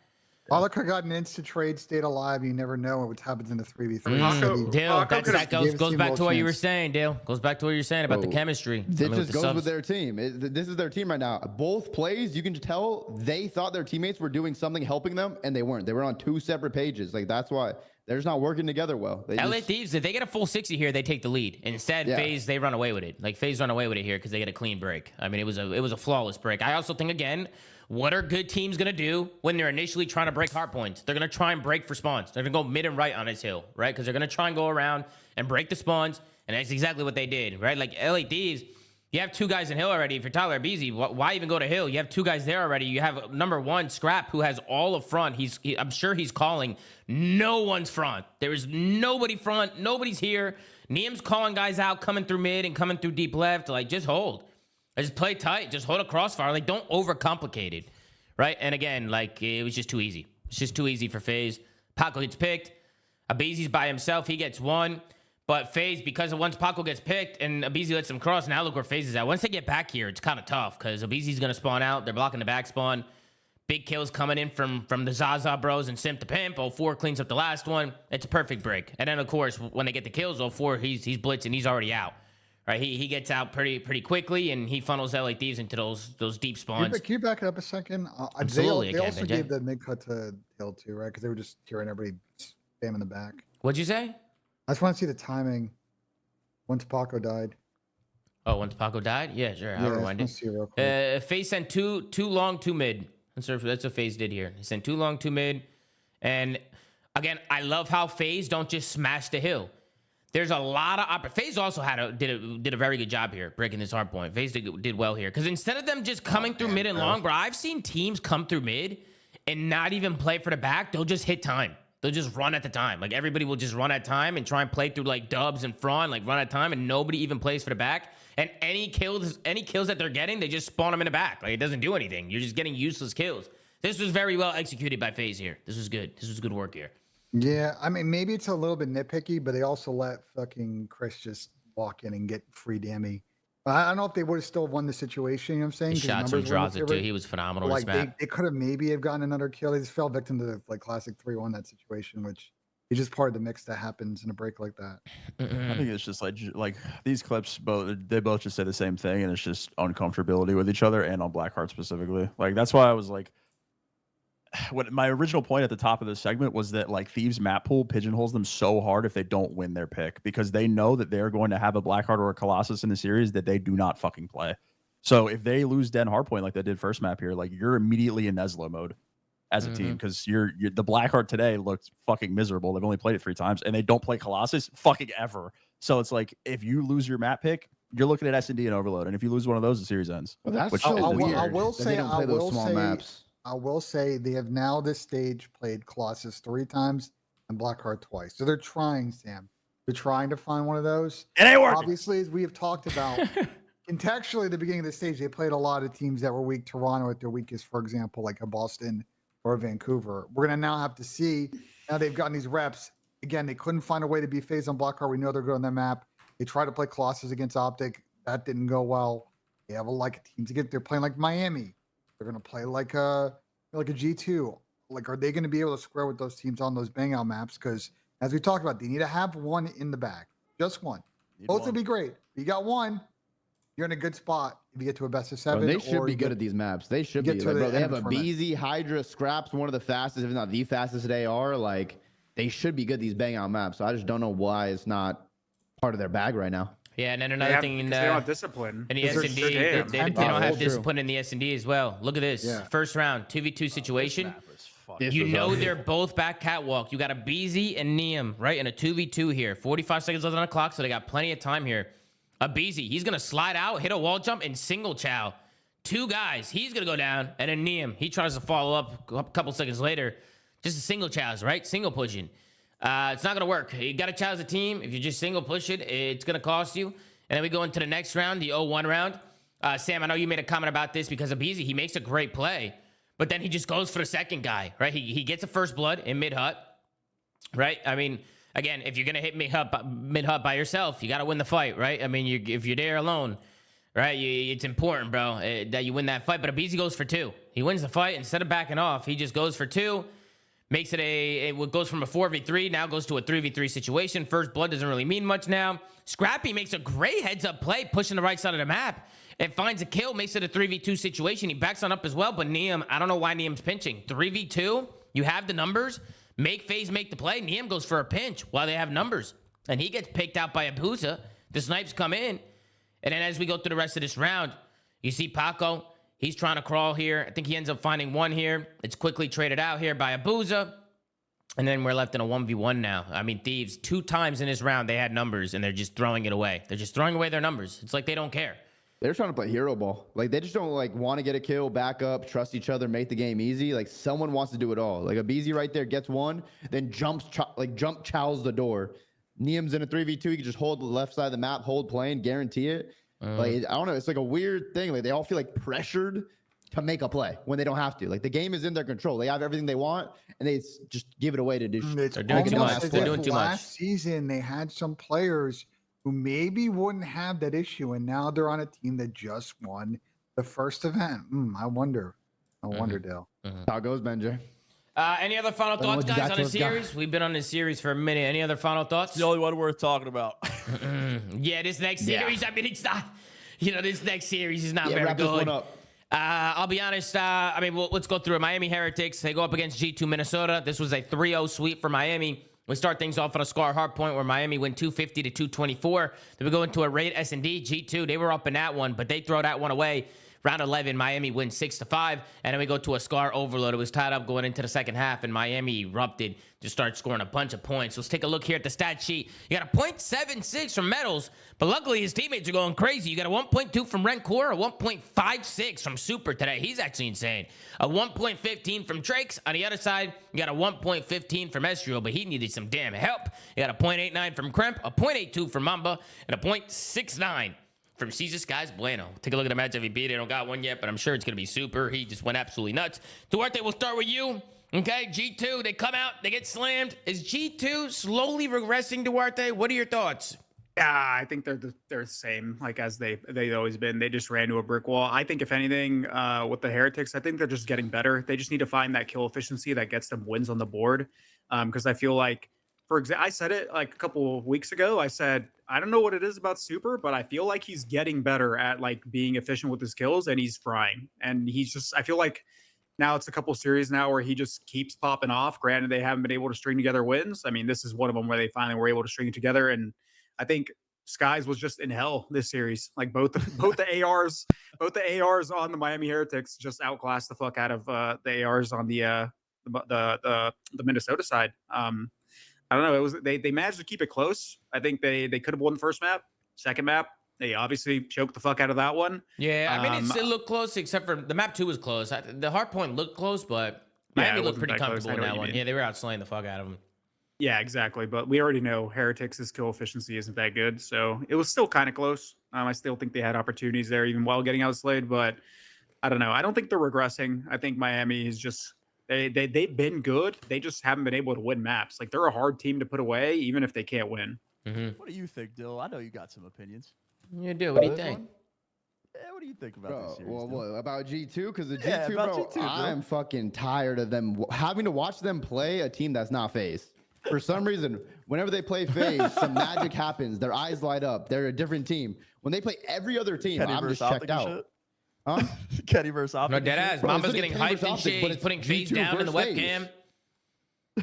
Paco got an instant trade, stayed alive. You never know what happens in the 3v3. Dale, that goes back to what you were saying, Dale. Goes back to what you were saying about the chemistry. This just goes with their team. This is their team right now. Both plays, you can tell they thought their teammates were doing something, helping them, and they weren't. They were on 2 separate pages. Like that's why they're just not working together well. LA Thieves, if they get a full 60 here, they take the lead. Instead, FaZe, they run away with it. Like FaZe run away with it here because they get a clean break. I mean, it was a flawless break. I also think again. What are good teams going to do when they're initially trying to break hard points? They're going to try and break for spawns. They're going to go mid and right on his hill, right? Because they're going to try and go around and break the spawns, and that's exactly what they did, right? Like LA Thieves, you have 2 guys in hill already. If you're Tyler Abizi, why even go to hill? You have 2 guys there already. You have number 1, Scrap, who has all of front. I'm sure he's calling. No one's front. There is nobody front. Nobody's here. Niam's calling guys out, coming through mid and coming through deep left. Like, just hold. Just play tight. Just hold a crossfire. Like, don't overcomplicate it. Right? And again, like, it was just too easy. It's just too easy for FaZe. Paco gets picked. Abizi's by himself. He gets 1. But FaZe, because of once Paco gets picked and Abizi lets him cross, now look where FaZe is at. Once they get back here, it's kind of tough because Abizi's going to spawn out. They're blocking the back spawn. Big kills coming in from the Zaza bros and Simp the Pimp. 04 cleans up the last one. It's a perfect break. And then, of course, when they get the kills, 04, he's blitzing. He's already out. Right, he gets out pretty quickly, and he funnels LA Thieves into those deep spawns. Can you back it up a second? Absolutely, they also gave the mid cut to Hill too, right? Because they were just hearing everybody spamming the back. What'd you say? I just want to see the timing. Once Paco died. Oh, once Paco died? Yeah, sure. I'll rewind it. FaZe sent two long, 2 mid. That's what FaZe did here. He sent 2 long, 2 mid. And again, I love how FaZe don't just smash the hill. There's a lot of FaZe also did a very good job here breaking this hard point. FaZe did well here because instead of them just coming through mid and long, bro, I've seen teams come through mid and not even play for the back. They'll just hit time. They'll just run at the time. Like everybody will just run at time and try and play through like dubs and front, like run at time, and nobody even plays for the back. And any kills that they're getting, they just spawn them in the back. Like it doesn't do anything. You're just getting useless kills. This was very well executed by FaZe here. This was good. This was good work here. Yeah, I mean, maybe it's a little bit nitpicky, but they also let fucking Chris just walk in and get free dammy. I don't know if they would have still won the situation, you know what I'm saying? He shot some draws it too. He was phenomenal. Like they could have maybe have gotten another kill. They just fell victim to the like classic 3-1 that situation, which is just part of the mix that happens in a break like that. I think it's just like these clips they both just say the same thing, and it's just uncomfortability with each other and on Blackheart specifically. Like that's why I was like, what my original point at the top of this segment was that like Thieves map pool pigeonholes them so hard if they don't win their pick, because they know that they're going to have a Blackheart or a Colossus in the series that they do not fucking play. So if they lose Den Hardpoint like they did first map here, like you're immediately in Neslo mode as a team, because you're the Blackheart today looked fucking miserable. They've only played it 3 times and they don't play Colossus fucking ever. So it's like if you lose your map pick, you're looking at S&D and Overload, and if you lose one of those, the series ends. Well, that's so weird. I will say, maps. I will say they have now this stage played Colossus 3 times and Blackheart twice. So they're trying, Sam. They're trying to find one of those. It ain't working. Obviously, as we have talked about, contextually at the beginning of the stage, they played a lot of teams that were weak. Toronto at their weakest, for example, like a Boston or a Vancouver. We're going to now have to see. Now they've gotten these reps. Again, they couldn't find a way to be FaZe on Blackheart. We know they're good on their map. They tried to play Colossus against Optic. That didn't go well. They have teams again. They're playing like Miami. They're going to play like a G2. Like, are they going to be able to square with those teams on those bang out maps? Because as we talked about, they need to have one in the bag. Just one. Both would be great. If you got one, you're in a good spot if you get to a best of 7. Bro, they should be good at these maps. They should be. Like, bro, they have a BZ, Hydra, Scraps, one of the fastest, if not the fastest they are. Like, they should be good at these bang out maps. So I just don't know why it's not part of their bag right now. Yeah, and then another thing, they don't have discipline. In the S&D, they don't have discipline in the S&D as well. Look at this. Yeah. First round, 2v2 situation. You know they're both back catwalk. You got a BZ and Niam, right, in a 2v2 here. 45 seconds left on the clock, so they got plenty of time here. A BZ, he's going to slide out, hit a wall jump, and single chow. 2 guys, he's going to go down, and then Niam, he tries to follow up a couple seconds later. Just a single chows, right? Single pushing. It's not going to work. You got to chow as a team. If you just single push it, it's going to cost you. And then we go into the next round, the 0-1 round. Sam, I know you made a comment about this because of BZ. He makes a great play, but then he just goes for the second guy, right? He gets a first blood in mid-hut, right? I mean, again, if you're going to hit mid-hut by yourself, you got to win the fight, right? I mean, if you're there alone, right, it's important, bro, that you win that fight. But a BZ goes for 2. He wins the fight. Instead of backing off, he just goes for 2. Makes it it goes from a 4v3, now goes to a 3v3 situation. First blood doesn't really mean much now. Scrappy makes a great heads-up play, pushing the right side of the map. It finds a kill, makes it a 3v2 situation. He backs on up as well, but Niam, I don't know why Niam's pinching. 3v2, you have the numbers. Make FaZe make the play. Niam goes for a pinch while they have numbers. And he gets picked out by Abusa. The snipes come in. And then as we go through the rest of this round, you see Paco. He's trying to crawl here. I think he ends up finding one here. It's quickly traded out here by Abusa. And then we're left in a 1v1 now. I mean, Thieves, 2 times in this round, they had numbers, and they're just throwing it away. They're just throwing away their numbers. It's like they don't care. They're trying to play hero ball. Like, they just don't, like, want to get a kill, back up, trust each other, make the game easy. Like, someone wants to do it all. Like, a BZ right there gets one, then jump chows the door. Niam's in a 3v2. He can just hold the left side of the map, hold plane, guarantee it. Like, I don't know. It's like a weird thing. Like, they all feel like pressured to make a play when they don't have to. Like, the game is in their control. They have everything they want, and they just give it away to do. They're doing too much. They're doing too much. Last season, they had some players who maybe wouldn't have that issue, and now they're on a team that just won the first event. I wonder. Dale. How goes, Benj? Any other final thoughts, guys, on the series? We've been on this series for a minute. Any other final thoughts? The only one worth talking about. Yeah, this next series, I mean, it's not, this next series is not very wrap good. This one up. I'll be honest. I mean, let's go through it. Miami Heretics, they go up against G2 Minnesota. This was a 3-0 sweep for Miami. We start things off on a scar hard point where Miami win 250 to 224. Then we go into a raid S&D. G2, they were up in that one, but they throw that one away. Round 11, Miami wins 6-5. And then we go to a scar overload. It was tied up going into the second half, and Miami erupted to start scoring a bunch of points. Let's take a look here at the stat sheet. You got a .76 from Metals, but luckily his teammates are going crazy. You got a 1.2 from Rencore, a 1.56 from Super today. He's actually insane. A 1.15 from Drakes. On the other side, you got a 1.15 from Estrio, but he needed some damn help. You got a 0.89 from Kremp, a 0.82 from Mamba, and a 0.69 from Caesar Skies Bueno. Take a look at the match MVP. They don't got one yet, but I'm sure it's going to be super. He just went absolutely nuts. Duarte, we'll start with you. Okay, G2, they come out, they get slammed. Is G2 slowly regressing, Duarte? What are your thoughts? Yeah, I think they're the same, like as they've always been. They just ran to a brick wall. I think if anything, with the Heretics, I think they're just getting better. They just need to find that kill efficiency that gets them wins on the board. Because I feel like, for example, I said it like a couple of weeks ago. I said, I don't know what it is about Super, but I feel like he's getting better at like being efficient with his kills, and he's frying. And he's just, I feel like Now it's a couple series now where he just keeps popping off. Granted, they haven't been able to string together wins. I mean, this is one of them where they finally were able to string it together. And I think Skies was just in hell this series. Like both the ARs on the Miami Heretics just outclassed the fuck out of the ARs on the Minnesota side. I don't know. It was they managed to keep it close. I think they could have won the first map. Second map, they obviously choked the fuck out of that one. Yeah, I mean, it looked close, except for the map 2 was close. The hard point looked close, but Miami looked pretty comfortable in that one. Yeah, they were outslaying the fuck out of them. Yeah, exactly. But we already know Heretics' kill efficiency isn't that good, so it was still kind of close. I still think they had opportunities there, even while getting outslayed. But I don't know. I don't think they're regressing. I think Miami is just they've been good. They just haven't been able to win maps. Like they're a hard team to put away, even if they can't win. Mm-hmm. What do you think, Dill? I know you got some opinions. You do. What do you think? Yeah, what do you think about this series? Well, what about G2? Because the G2, bro, I'm fucking tired of them having to watch them play a team that's not FaZe. For some reason, whenever they play FaZe, some magic happens. Their eyes light up. They're a different team. When they play every other team, Kenny I'm just checked out. Huh? Kenny versus Optic. No, deadass. Mamba's getting hyped and shit. He's putting FaZe down in the webcam.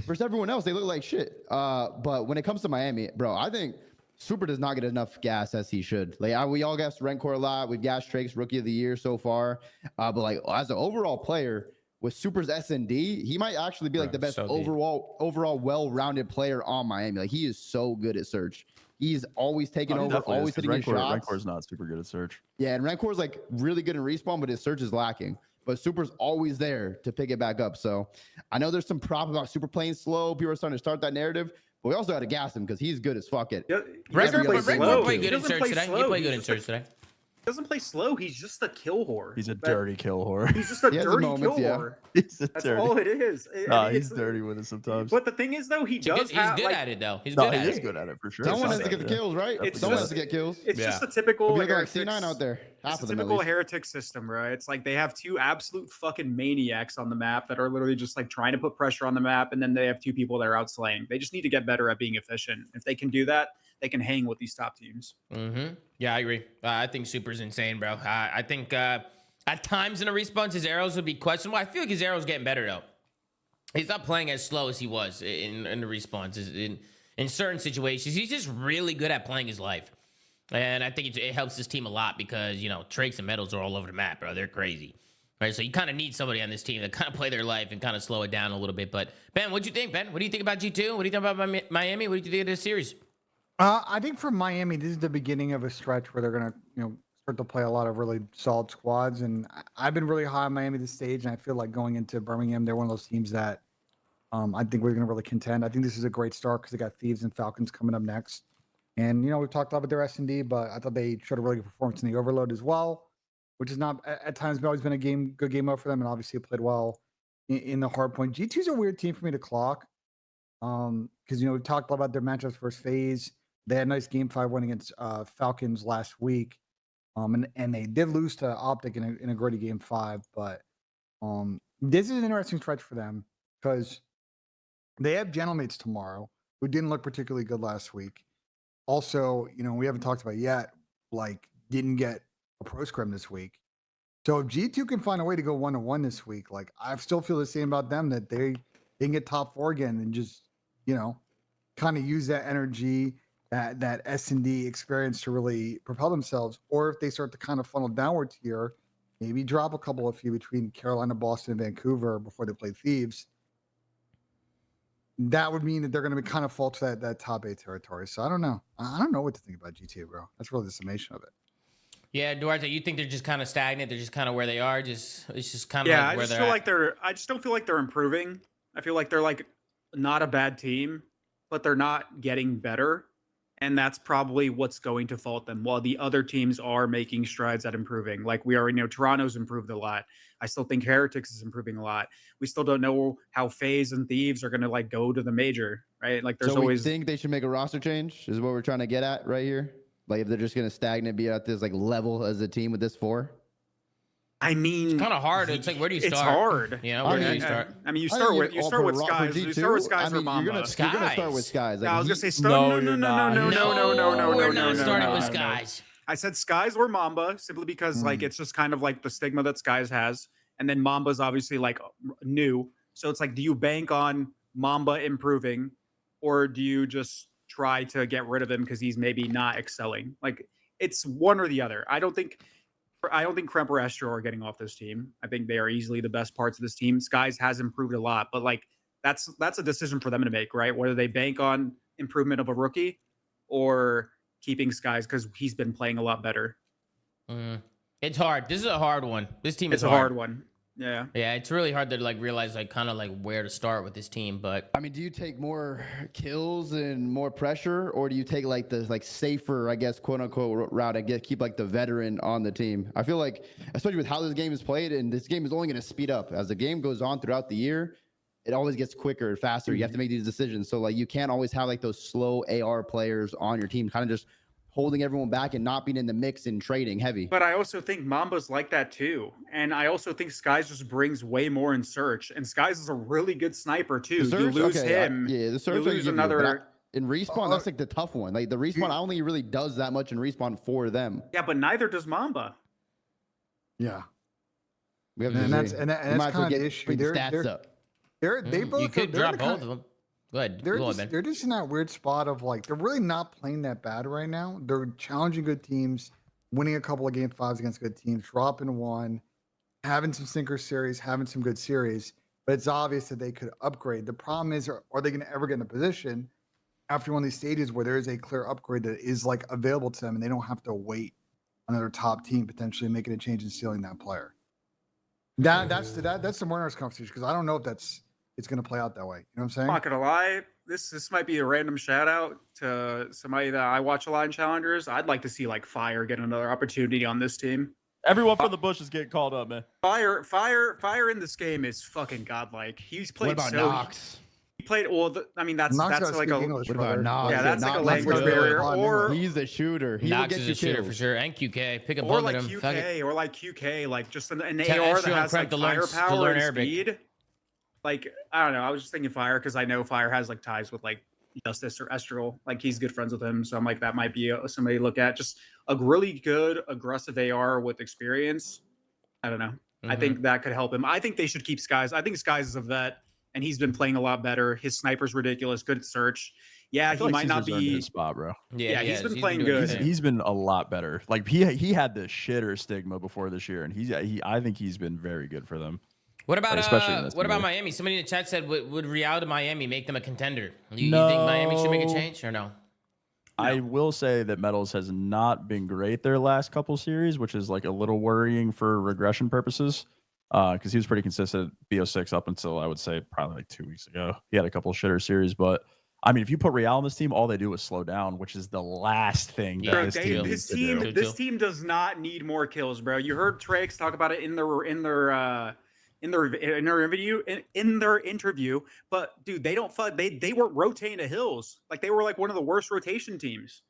Versus everyone else, they look like shit. But when it comes to Miami, bro, I think Super does not get enough gas as he should. Like we all gassed Rencor a lot. We've gassed Trakes Rookie of the Year so far. But like as an overall player with Super's S&D, he might actually be like the best overall well-rounded player on Miami. Like he is so good at search. He's always taking over, always hitting his shots. Rencor's not super good at search. Yeah, and Rencor's like really good in respawn, but his search is lacking. But Super's always there to pick it back up. So I know there's some prop about Super playing slow. People are starting to start that narrative. But we also had to gas him because he's good as fuck it. Rencor played good in search today. He played good in search today. Doesn't play slow. He's just a kill whore. He's a dirty kill whore. He's just a dirty kill whore. That's all it is. He's dirty with it sometimes. But the thing is, though, he's good at it, though. He's good at it. He is good at it for sure. Someone has to get the kills, right? Someone has to get kills. It's just the typical like C9 out there. Half of them. Typical heretic system, right? It's like they have two absolute fucking maniacs on the map that are literally just like trying to put pressure on the map, and then they have two people that are outslaying. They just need to get better at being efficient. If they can do that, they can hang with these top teams. Mm-hmm. Yeah, I agree. I think Super's insane, bro. I think at times in the respawns, his arrows would be questionable. I feel like his arrows getting better, though. He's not playing as slow as he was in the respawns. In certain situations, he's just really good at playing his life. And I think it helps this team a lot because, you know, Trakes and Metals are all over the map, bro. They're crazy. Right, so you kind of need somebody on this team to kind of play their life and kind of slow it down a little bit. But, Ben, what'd you think, Ben? What do you think about G2? What do you think about Miami? What do you think of this series? I think for Miami, this is the beginning of a stretch where they're going to, start to play a lot of really solid squads. And I've been really high on Miami this stage, and I feel like going into Birmingham, they're one of those teams that I think we're going to really contend. I think this is a great start because they got Thieves and Falcons coming up next. And, we've talked a lot about their S&D, but I thought they showed a really good performance in the Overload as well, which has not at times always been a good game mode for them, and obviously it played well in the hard point. G2's a weird team for me to clock because, we talked a lot about their matchups versus FaZe. They had a nice game 5 win against Falcons last week, and they did lose to Optic in a gritty game 5. But this is an interesting stretch for them because they have Gentlemates tomorrow, who didn't look particularly good last week. Also, we haven't talked about yet, didn't get a pro scrim this week. So if G2 can find a way to go 1-1 this week, I still feel the same about them, that they can get top 4 again and just, kind of use that energy, that S&D experience to really propel themselves. Or if they start to kind of funnel downwards here, maybe drop a few between Carolina, Boston, and Vancouver before they play Thieves. That would mean that they're going to be kind of fall to that top 8 territory. So I don't know. I don't know what to think about G2, bro. That's really the summation of it. Yeah, Duarte, you think they're just kind of stagnant? They're just kind of where they are. It's just kind of where they're I just don't feel like they're improving. I feel like they're not a bad team, but they're not getting better. And that's probably what's going to fault them, while the other teams are making strides at improving. Like we already know, Toronto's improved a lot. I still think Heretics is improving a lot. We still don't know how FaZe and Thieves are going to go to the major, right? There's always. So we think they should make a roster change is what we're trying to get at right here? If they're just going to stagnate, be at this level as a team with this 4? I mean, it's kind of hard. It's where do you start? It's hard. Where do you start? I mean, you start with Skies. You start with Skies or Mamba. You're gonna start with Skies. I was gonna say no. We're not starting with Skies. I said Skies or Mamba simply because it's just kind of the stigma that Skies has, and then Mamba's obviously like new. So it's like, do you bank on Mamba improving, or do you just try to get rid of him because he's maybe not excelling? Like, it's one or the other. I don't think Kremp or Estro are getting off this team. I think they are easily the best parts of this team. Skies has improved a lot, but like that's a decision for them to make, right? Whether they bank on improvement of a rookie or keeping Skies because he's been playing a lot better. It's hard. This is a hard one. This team is a hard one. Yeah. Yeah, it's really hard to like realize like kind of like where to start with this team. But I mean, do you take more kills and more pressure, or do you take like the safer, I guess, quote unquote route and keep like the veteran on the team? I feel like, especially with how this game is played, and this game is only going to speed up as the game goes on throughout the year. It always gets quicker and faster. You have to make these decisions. So like you can't always have like those slow AR players on your team, kind of just holding everyone back and not being in the mix and trading heavy. But I also think Mamba's like that too. And I also think Skies just brings way more in search. And Skies is a really good sniper too. You lose him. The search you lose another. In respawn, that's like the tough one. Like the respawn, I don't think he really does that much in respawn for them. Yeah, but neither does Mamba. Yeah. We have and that's kind of the issue. Stats up. They both. You could drop both of them. Go ahead. They're just in that weird spot of like they're really not playing that bad right now. They're challenging good teams, winning a couple of game 5s against good teams, dropping one, having some sinker series, having some good series. But it's obvious that they could upgrade. The problem is, are they going to ever get in a position after one of these stages where there is a clear upgrade that is like available to them, and they don't have to wait on another top team potentially making a change and stealing that player? That's the Mariners conversation, because I don't know if it's going to play out that way. You know what I'm saying? I'm not going to lie. This might be a random shout out to somebody that I watch a lot in Challengers. I'd like to see like Fire get another opportunity on this team. Everyone from the bush is getting called up, man. Fire in this game is fucking godlike. He's played what about Nox? He played that's like a English, what about Nox? Yeah, that's like a language barrier. Or he's a shooter. Nox is a shooter for sure, and QK. Pick a or both like of them. QK, like just an AR that has like firepower and speed. Like, I don't know. I was just thinking Fire because I know Fire has like ties with like Justice or Estral. Like he's good friends with him. So I'm like, that might be somebody to look at. Just a really good aggressive AR with experience. I don't know. I think that could help him. I think they should keep Skies. I think Skies is a vet and he's been playing a lot better. His sniper's ridiculous. Good at search. Yeah, he might not be his spot, bro. Yeah, he's been playing good. He's been a lot better. Like he had the shitter stigma before this year, and I think he's been very good for them. What about Miami? Somebody in the chat said, would Real to Miami make them a contender? You think Miami should make a change or no? I will say that Metals has not been great their last couple series, which is like a little worrying for regression purposes. Because he was pretty consistent at BO6 up until I would say probably like 2 weeks ago. He had a couple shitter series, but I mean, if you put Real on this team, all they do is slow down, which is the last thing that this team needs to do. This team does not need more kills, bro. You heard Trex talk about it in their interview, but dude, they weren't rotating to hills. Like they were like one of the worst rotation teams.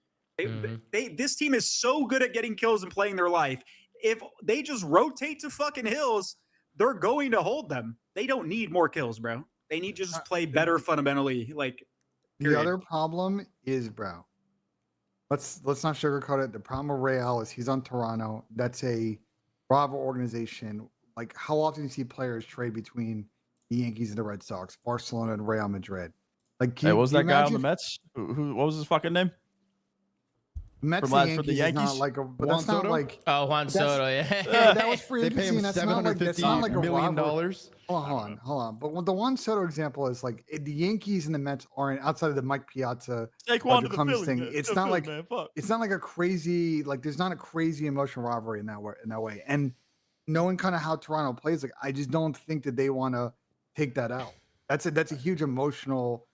This team is so good at getting kills and playing their life. If they just rotate to fucking hills, they're going to hold them. They don't need more kills, bro. They need to just play better fundamentally. Like the other problem is, bro. Let's not sugarcoat it. The problem with Real is he's on Toronto. That's a Bravo organization. Like, how often do you see players trade between the Yankees and the Red Sox, Barcelona and Real Madrid? Like, what was that guy on the Mets? Who? What was his fucking name? Mets and Yankees is not like a. But that's not like. Oh, Juan Soto, yeah. That was free agency, and that's not like $750 million. Hold on. But the Juan Soto example is like the Yankees and the Mets aren't outside of the Mike Piazza thing. It's not like a crazy there's not a crazy emotional rivalry in that way. And knowing kind of how Toronto plays, like I just don't think that they want to take that out. That's a huge emotional.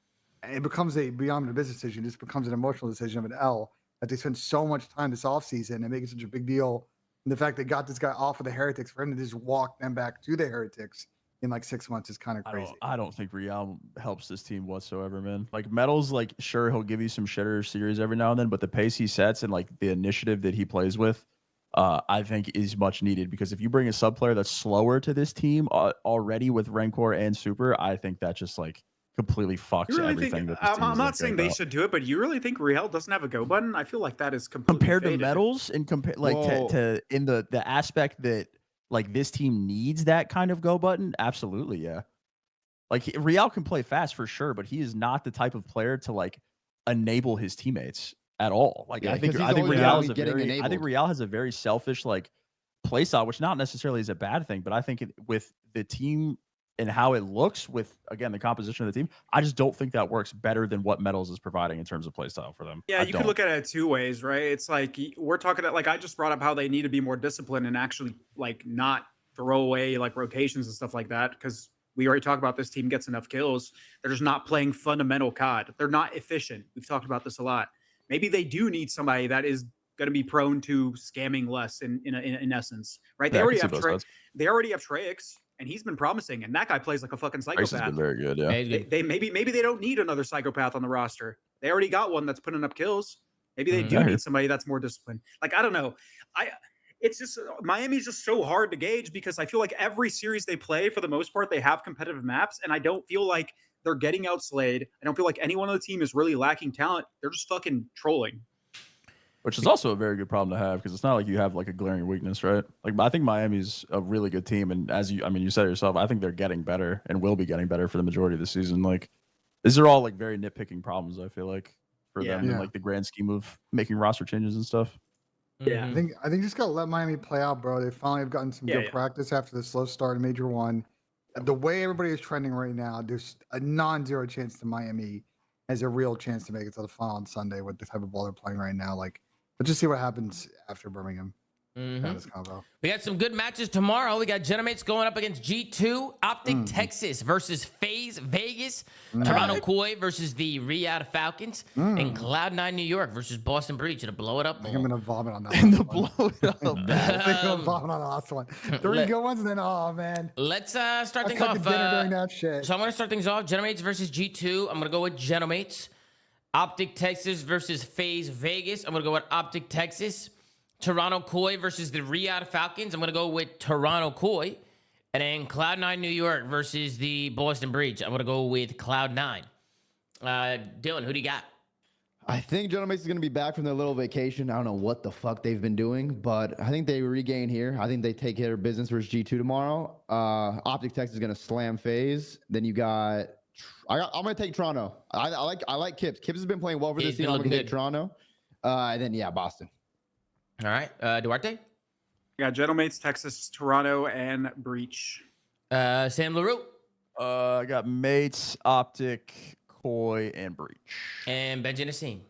It becomes beyond a business decision. It just becomes an emotional decision of an L that they spend so much time this offseason and make it such a big deal. And the fact they got this guy off of the Heretics, for him to just walk them back to the Heretics in like 6 months is kind of crazy. I don't think Real helps this team whatsoever, man. Like Metals, like sure he'll give you some shitter series every now and then, but the pace he sets and like the initiative that he plays with, I think is much needed, because if you bring a sub player that's slower to this team already with Rancor and Super, I think that just like completely fucks everything. I'm not saying they should do it, but you really think Real doesn't have a go button? I feel like that is completely compared faded. to Metals and to in the aspect that like this team needs that kind of go button, absolutely, yeah. Like Real can play fast for sure, but he is not the type of player to like enable his teammates at all. Like I think Real has a very selfish like play style, which not necessarily is a bad thing, but I think with the team and how it looks with, again, the composition of the team, I just don't think that works better than what Metals is providing in terms of play style for them. Yeah, you could look at it 2 ways, right? It's like we're talking about, like I just brought up how they need to be more disciplined and actually like not throw away like rotations and stuff like that, because we already talked about this team gets enough kills. They're just not playing fundamental COD. They're not efficient. We've talked about this a lot. Maybe they do need somebody that is going to be prone to scamming less in essence, right? They already have Treyx, and he's been promising, and that guy plays like a fucking psychopath. Treyx has been very good, yeah. They maybe they don't need another psychopath on the roster. They already got one that's putting up kills. Maybe they do need somebody that's more disciplined. Like, I don't know. It's just Miami's just so hard to gauge because I feel like every series they play, for the most part, they have competitive maps, and I don't feel like they're getting outslayed. I don't feel like anyone on the team is really lacking talent. They're just fucking trolling. Which is also a very good problem to have, because it's not like you have like a glaring weakness, right? Like, I think Miami's a really good team, and you said it yourself, I think they're getting better and will be getting better for the majority of the season. Like, these are all like very nitpicking problems, I feel like, for them in like the grand scheme of making roster changes and stuff. Yeah, I think just gotta let Miami play out, bro. They finally have gotten some good practice after the slow start in Major 1. The way everybody is trending right now, there's a non-zero chance that Miami has a real chance to make it to the final on Sunday with the type of ball they're playing right now. Like, let's just see what happens after Birmingham. We got some good matches tomorrow. We got Genomates going up against G2, Optic Texas versus FaZe Vegas, Toronto Koi versus the Riyadh Falcons, and Cloud9 New York versus Boston Breach. To blow it up. I'm gonna vomit on that. Blow it up. I'm gonna vomit on the last one. 3 good ones, and then man. Let's start things off. Doing that shit. So I'm gonna start things off. Genomates versus G2. I'm gonna go with Genomates. Optic Texas versus FaZe Vegas. I'm gonna go with Optic Texas. Toronto Koi versus the Riyadh Falcons. I'm going to go with Toronto Koi. And then Cloud9 New York versus the Boston Breach. I'm going to go with Cloud9. Dylan, who do you got? I think Genomates is going to be back from their little vacation. I don't know what the fuck they've been doing, but I think they regain here. I think they take care of business versus G2 tomorrow. Optic Texas is going to slam FaZe. Then you got... I'm going to take Toronto. I like Kips. Kips has been playing well for this team. I'm going to take Toronto. And then, Boston. All right. Duarte? Yeah, Genomates, Texas, Toronto, and Breach. Sam LaRue? I got Mates, Optic, Koi, and Breach. And Benj Nissim.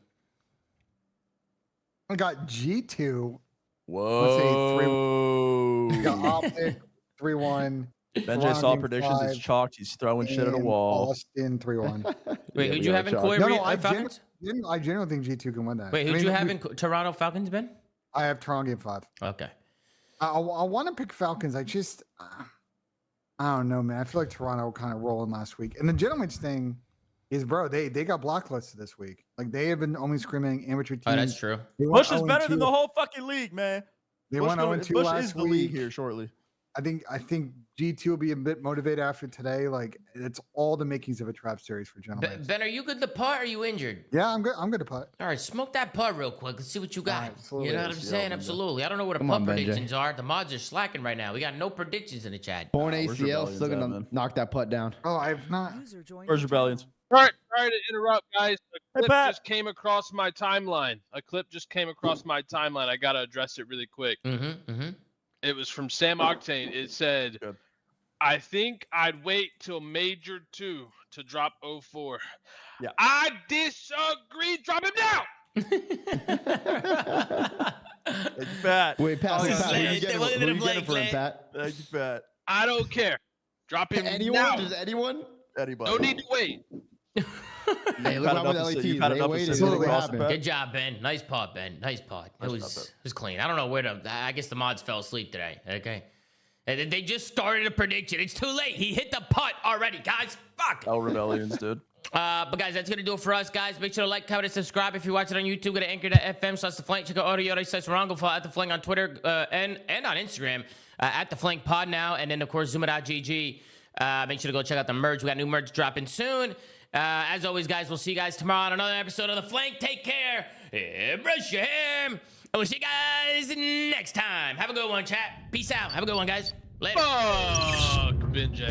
I got G2. Whoa. Let's say 3. Got Optic, 3-1. Benj saw predictions. It's chalked. He's throwing shit at a wall. Boston 3-1. Wait, who'd you have in Koi? I genuinely think G2 can win that. Wait, who'd you have in Toronto Falcons, Ben? I have Toronto game 5. Okay. I want to pick Falcons. I don't know, man. I feel like Toronto kind of rolling last week. And the Gentleman's thing is, bro, they got blacklisted this week. Like, they have been only screaming amateur teams. Oh, that's true. Bush is better than the whole fucking league, man. They went 0-2 Bush last is the week. league here shortly. I think G2 will be a bit motivated after today. Like, it's all the makings of a trap series for gentlemen. Ben, are you good to putt or are you injured? Yeah, I'm good. I'm good to putt. All right, smoke that putt real quick. Let's see what you got. Absolutely. You know what I'm saying? Absolutely. I don't know what the putt predictions are. The mods are slacking right now. We got no predictions in the chat. Born ACL, still gonna knock that putt down. Oh, I've not. Where's Rebellions? All right, sorry to interrupt, guys. A clip just came across my timeline. I got to address it really quick. It was from Sam Octane. It said, I think I'd wait till Major 2 to drop 04. Yeah. I disagree. Drop him now. Thank you, Pat. Wait, Pat. What Pat, are you getting for him, Pat? Thank you, Pat. I don't care. Drop him Anyone? now. Does anyone? Anybody. No need to wait. Hey, look what happened with LETs. They waited. Look what happened. Good job, Ben. Nice pod, Ben. Nice pod. It was clean. I don't know where to. I guess the mods fell asleep today. Okay. They just started a prediction. It's too late. He hit the putt already, guys. Fuck. Oh, Rebellions, dude. But guys, that's gonna do it for us, guys. Make sure to like, comment, and subscribe. If you're watching on YouTube, go to anchor.fm/theflank. Check out audio @the Flank on Twitter and on Instagram at the Flank Pod now, and then of course ZooMaa.gg. Make sure to go check out the merch. We got new merch dropping soon. As always, guys, we'll see you guys tomorrow on another episode of The Flank. Take care. Brush your hair. we'll see you guys next time. Have a good one, chat. Peace out. Have a good one, guys. Later. Fuck, Benj.